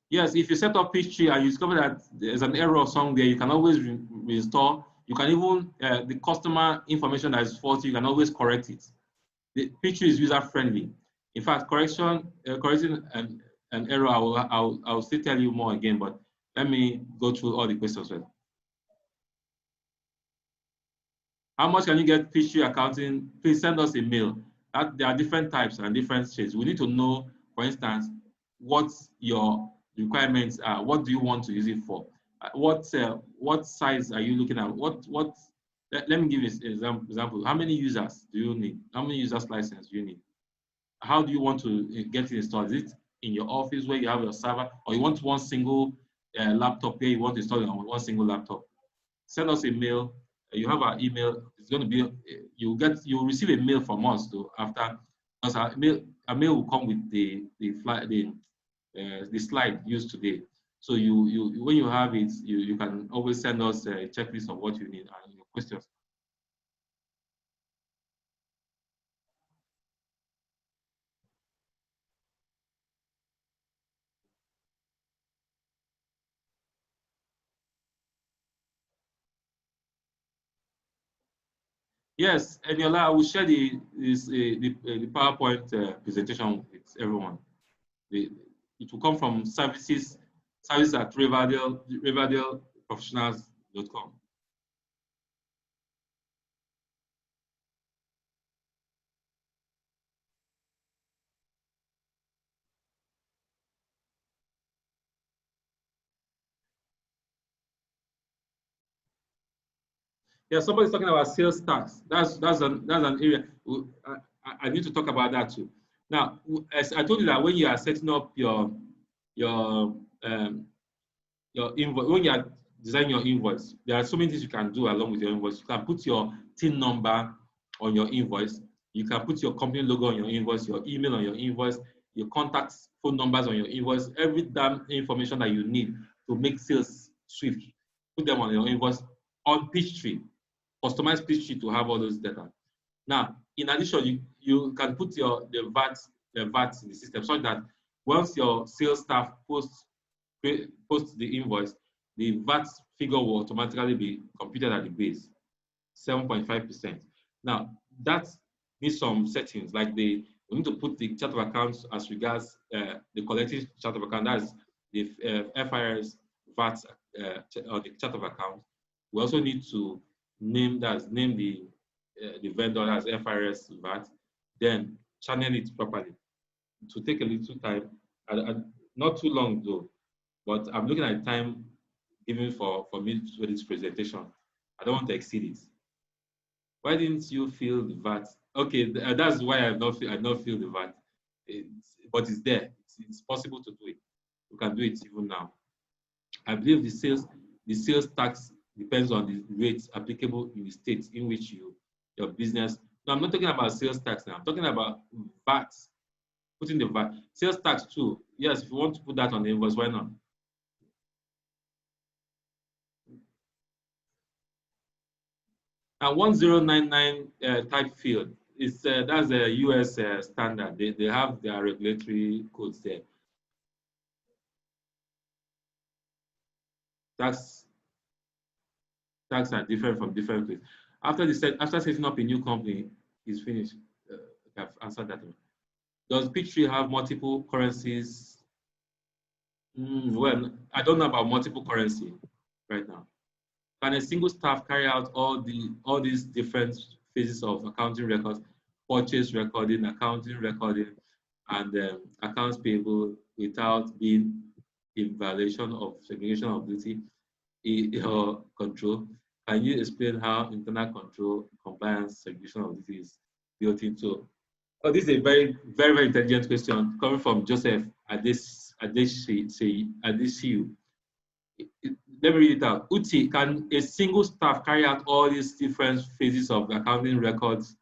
Yes, if you set up Peachtree and you discover that there's an error somewhere, you can always reinstall. You can even the customer information that is faulty, you can always correct it. The Peachtree is user friendly. In fact, correcting an error, I'll still tell you more again, but let me go through all the questions first. How much can you get Peachtree Accounting? Please send us a mail. There are different types and different shades. We need to know, for instance, what your requirements are. What do you want to use it for? What size are you looking at? Let me give you an example. How many users do you need? How many users license do you need? How do you want to get it installed? Is it in your office where you have your server, or you want one single laptop where you want to install it on one single laptop? Send us a mail. You have our email. It's going to be you'll receive a mail from us though after, because our mail will come with the slide used today. So you when you have it, you can always send us a checklist of what you need and your questions. Yes, Eniola, I will share the PowerPoint presentation with everyone. It will come from service at riverdaleprofessionals.com. Yeah, somebody's talking about sales tax. That's an area I need to talk about that too. Now, as I told you that when you are setting up your invoice, when you are designing your invoice, there are so many things you can do along with your invoice. You can put your TIN number on your invoice. You can put your company logo on your invoice, your email on your invoice, your contact phone numbers on your invoice, every damn information that you need to make sales swift. Put them on your invoice on Peachtree. Customize Peachtree to have all those data. Now, in addition, you can put the VAT in the system so that once your sales staff posts the invoice, the VAT figure will automatically be computed at the base, 7.5%. Now, that needs some settings, like we need to put the chart of accounts as regards the collective chart of account, that's the FIRS VAT or the chart of account. We also need to name the vendor as FIRS VAT, then channel it properly. To take a little time, not too long though, but I'm looking at time given for me to do this presentation. I don't want to exceed it. Why didn't you feel the VAT? Okay, that's why I not feel the VAT. But it's there. It's possible to do it. You can do it even now. I believe the sales tax depends on the rates applicable in the states in which your business. No, I'm not talking about sales tax now. I'm talking about VAT. Putting the VAT. Sales tax too. Yes, if you want to put that on the invoice, why not? And 1099 type field is that's a US standard. They have their regulatory codes there. That's tax are different from different places. After setting up a new company, is finished. I've answered that one. Does Peachtree have multiple currencies? Well, I don't know about multiple currency right now. Can a single staff carry out all these different phases of accounting records, purchase recording, accounting recording, and accounts payable without being in violation of segregation of duty or control? Can you explain how internal control, compliance, segregation of duty is built into? Oh, this is a very, very, very intelligent question coming from Joseph Adesiu. Let me read it out. Uti, can a single staff carry out all these different phases of accounting records,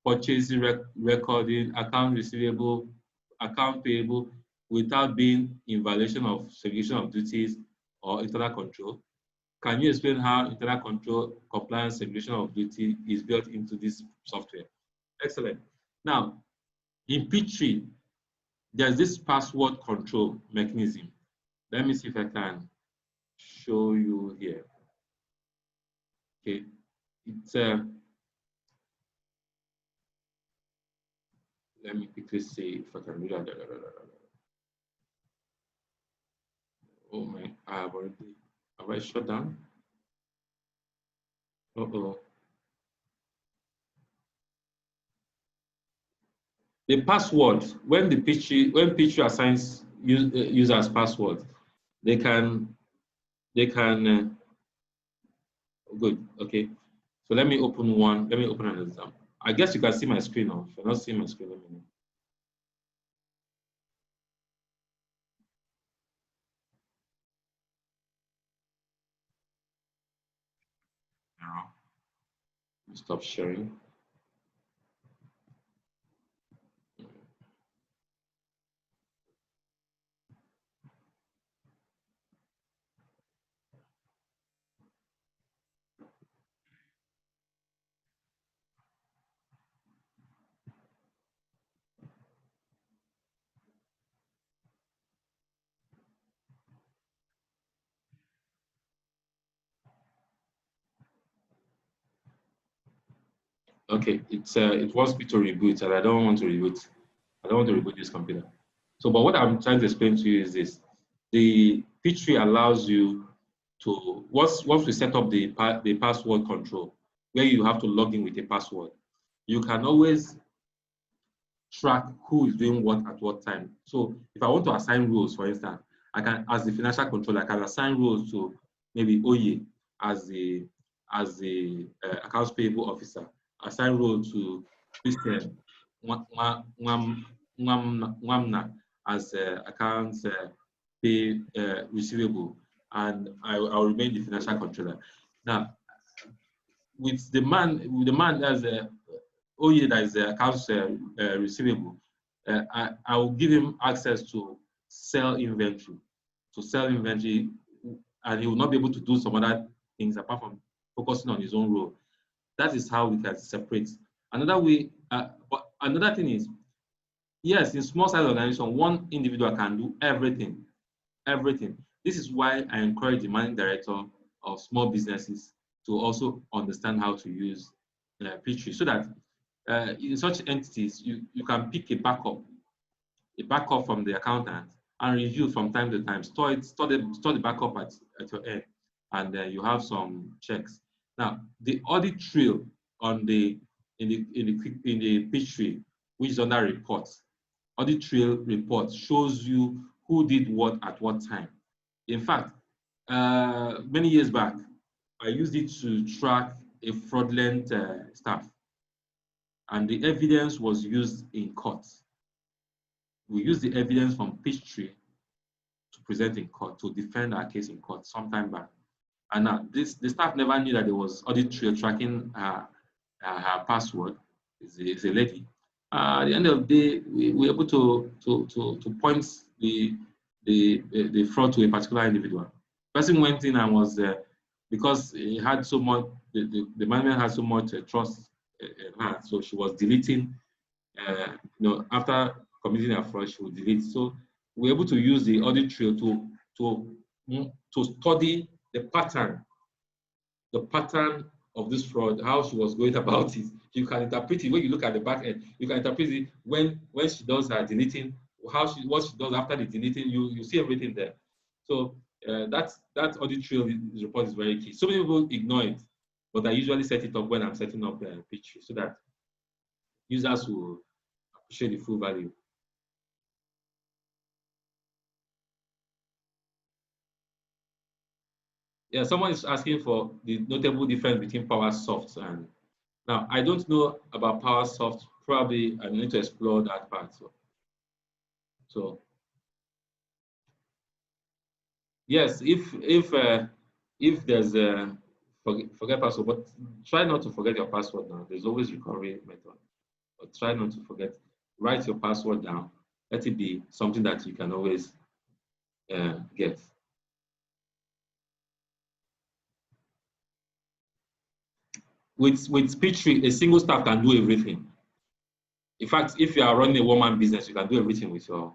purchasing recording, account receivable, account payable, without being in violation of segregation of duties or internal control? Can you explain how internal control, compliance, segregation of duty is built into this software? Excellent. Now, in Peachtree, there's this password control mechanism. Let me see if I can show you here. Okay, it's let me quickly see if I can do that. Oh my, have I shut down? Uh-oh. The password, when Peachtree assigns users password, they can good. Okay, so let me open one. Let me open an example. I guess you can see my screen now. If you're not seeing my screen, let me know. Stop sharing. Okay, it wants me to reboot, and I don't want to reboot. I don't want to reboot this computer. So, but what I'm trying to explain to you is this: the Peachtree allows you to once we set up the password control, where you have to log in with a password, you can always track who is doing what at what time. So, if I want to assign roles, for instance, I can, as the financial controller, I can assign roles to maybe Oye as the accounts payable officer, assign role to Christian Nwamna as accounts pay receivable, and I'll remain the financial controller. Now, with the man as Oye that is the accounts receivable, I will give him access to sell inventory, and he will not be able to do some other things apart from focusing on his own role. That is how we can separate. Another way, but another thing is, yes, in small size organization, one individual can do everything. This is why I encourage the managing director of small businesses to also understand how to use Peachtree, so that in such entities, you can pick a backup from the accountant and review from time to time. Store the backup at your end, and you have some checks. Now, the audit trail in the Peachtree, which is under reports, audit trail report shows you who did what at what time. In fact, many years back, I used it to track a fraudulent staff, and the evidence was used in court. We used the evidence from Peachtree to present in court, to defend our case in court some time back. And the staff never knew that there was audit trail tracking her password. It's a lady. At the end of the day, we were able to point the fraud to a particular individual. The person went in and was because he had so much, the management had so much trust in her, so she was deleting. After committing a fraud, she would delete. So we're able to use the audit trail to study the pattern the pattern of this fraud, how she was going about it. You can interpret it when you look at the back end. You can interpret it when she does her deleting, what she does after the deleting. You see everything there. So that audit trail report is very key. So many people ignore it, but I usually set it up when I'm setting up Peachtree so that users will appreciate the full value. Yeah, someone is asking for the notable difference between PowerSoft and now. I don't know about PowerSoft. Probably I need to explore that part. So yes, if there's a forget password, but try not to forget your password now. There's always recovery method, but try not to forget. Write your password down. Let it be something that you can always get. With Peachtree, a single staff can do everything. In fact, if you are running a one-man business, you can do everything with your.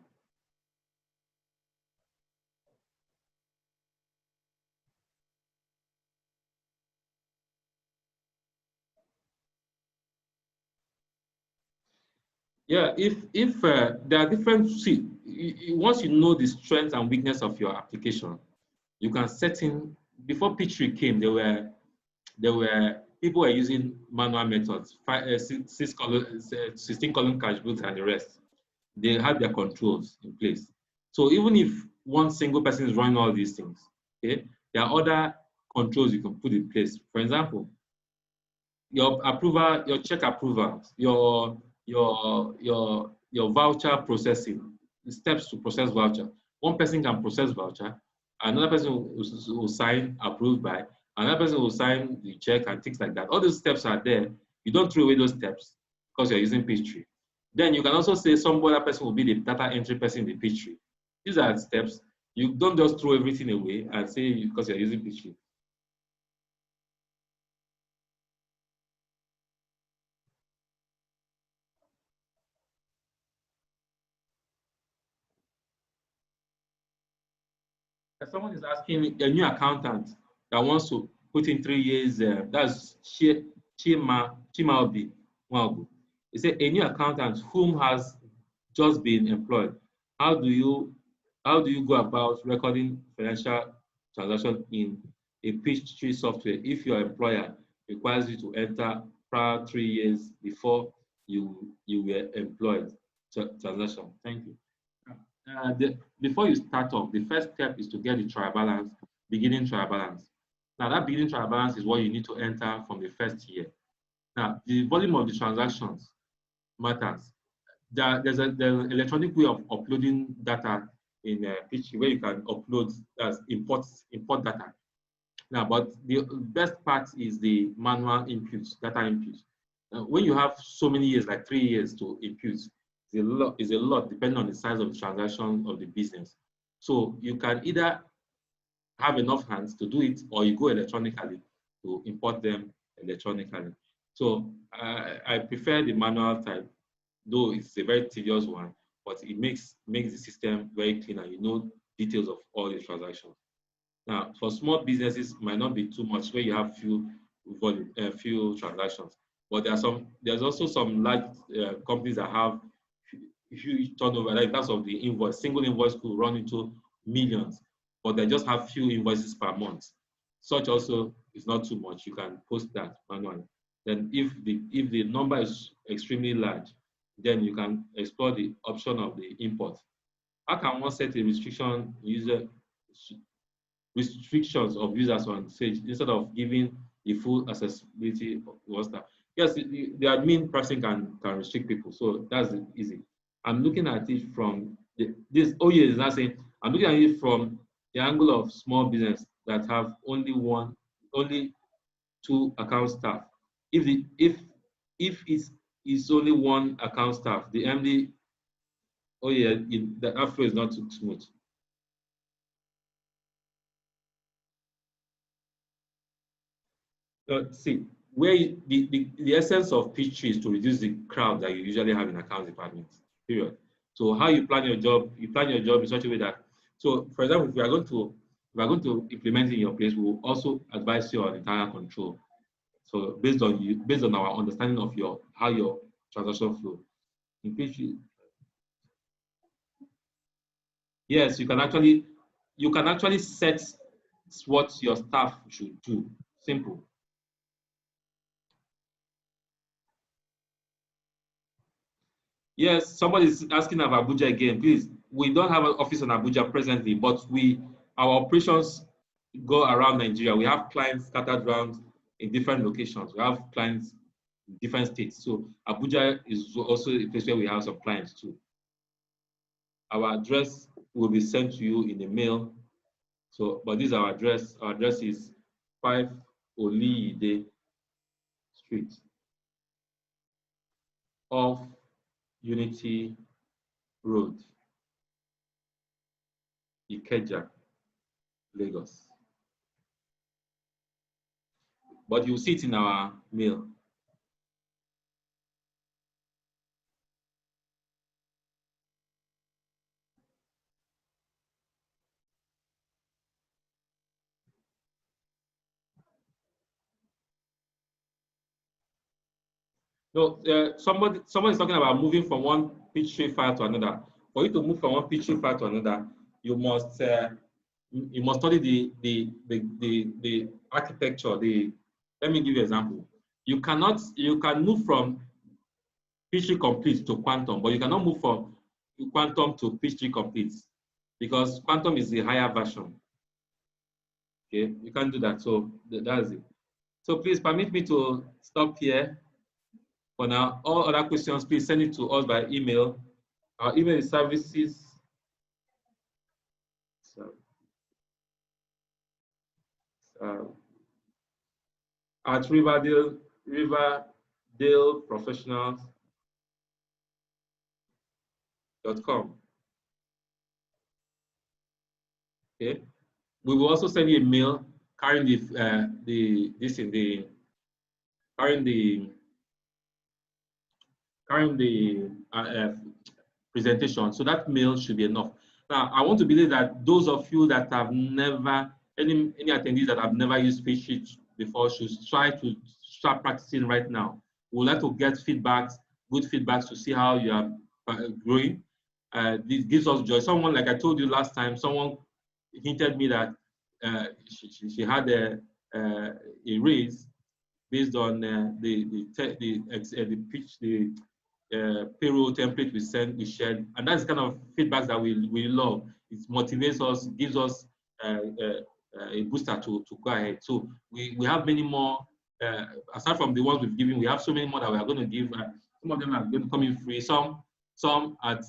Yeah, if there are different, see, once you know the strength and weakness of your application, you can set in. Before Peachtree came, people were using manual methods, 16 column cache books and the rest. They had their controls in place. So even if one single person is running all these things, okay, there are other controls you can put in place. For example, your approval, your check approvals, your voucher processing, the steps to process voucher. One person can process voucher, another person will sign approved by, another person will sign the check and things like that. All those steps are there. You don't throw away those steps because you're using Peachtree. Then you can also say some other person will be the data entry person in the Peachtree. These are steps. You don't just throw everything away and say because you're using Peachtree. Someone is asking a new accountant that wants to put in 3 years, that's Chimaobi Nwaogu. He said a new accountant whom has just been employed, how do you go about recording financial transaction in a Peachtree software if your employer requires you to enter prior 3 years before you were employed? Transaction. Thank you. Before you start off, the first step is to get the trial balance, beginning trial balance. Now, that beginning trial balance is what you need to enter from the first year. Now, the volume of the transactions matters. There's an electronic way of uploading data in Peachtree where you can upload, import data. Now, but the best part is the manual inputs, data inputs. When you have so many years, like 3 years to input, is a lot depending on the size of the transaction of the business. So you can either have enough hands to do it or you go electronically to import them electronically. So I prefer the manual type, though it's a very tedious one, but it makes the system very clean and you know details of all the transactions. Now, for small businesses, it might not be too much where you have few transactions, but there's also some large companies that have huge turnover. Like in terms of the invoice, single invoice could run into millions, but they just have few invoices per month. Such also is not too much. You can post that manually. Then if the number is extremely large, then you can explore the option of the import. How can one set a restrictions of users on Sage instead of giving the full accessibility of one staff? Yes, the admin person can restrict people, so that's easy. I'm looking at it from this. Oh yeah, is not saying I'm looking at it from the angle of small business that have only 2 account staff. If it's only 1 account staff, the MD, oh yeah, the outflow is not too smooth. See, where the essence of Peachtree is to reduce the crowd that you usually have in account departments, period. So how you plan your job in such a way that, so for example, if we are going to implement it in your place, we will also advise you on entire control. So based on our understanding of how your transaction flow. In Peachtree, yes, you can actually set what your staff should do. Simple. Yes, somebody is asking about Abuja again. Please, we don't have an office in Abuja presently, but our operations go around Nigeria. We have clients scattered around in different locations. We have clients in different states. So Abuja is also a place where we have some clients too. Our address will be sent to you in a mail. So, but this is our address. Our address is 5 Oliyide Street off Unity Road, Ikeja, Lagos. But you'll see it in our mail. No, somebody is talking about moving from one Peachtree file to another. For you to move from one Peachtree file to another, you must study the architecture. Let me give you an example. You can move from Peachtree Complete to Quantum, but you cannot move from Quantum to Peachtree Complete because Quantum is the higher version. Okay, you can't do that. So that's it. So please permit me to stop here. For now, all other questions, please send it to us by email. Our email is services. At riverdaleprofessionals.com. Okay. We will also send you a mail carrying the presentation. So that mail should be enough. Now, I want to believe that those of you that have never, any attendees that have never used Peachtree before should try to start practicing right now. We would like to get feedbacks, good feedbacks to see how you are growing. This gives us joy. Someone, like I told you last time, someone hinted me that she had a raise based on the payroll template we shared, and that's the kind of feedback that we love. It motivates us, gives us a booster to go ahead. So we have many more, aside from the ones we've given, we have so many more that we are going to give. Some of them are going to come in free, some at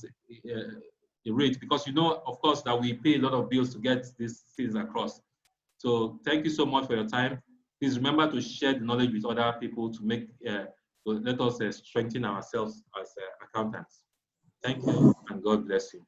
a rate, because you know, of course, that we pay a lot of bills to get these things across. So thank you so much for your time. Please remember to share the knowledge with other people to let us strengthen ourselves as accountants. Thank you, and God bless you.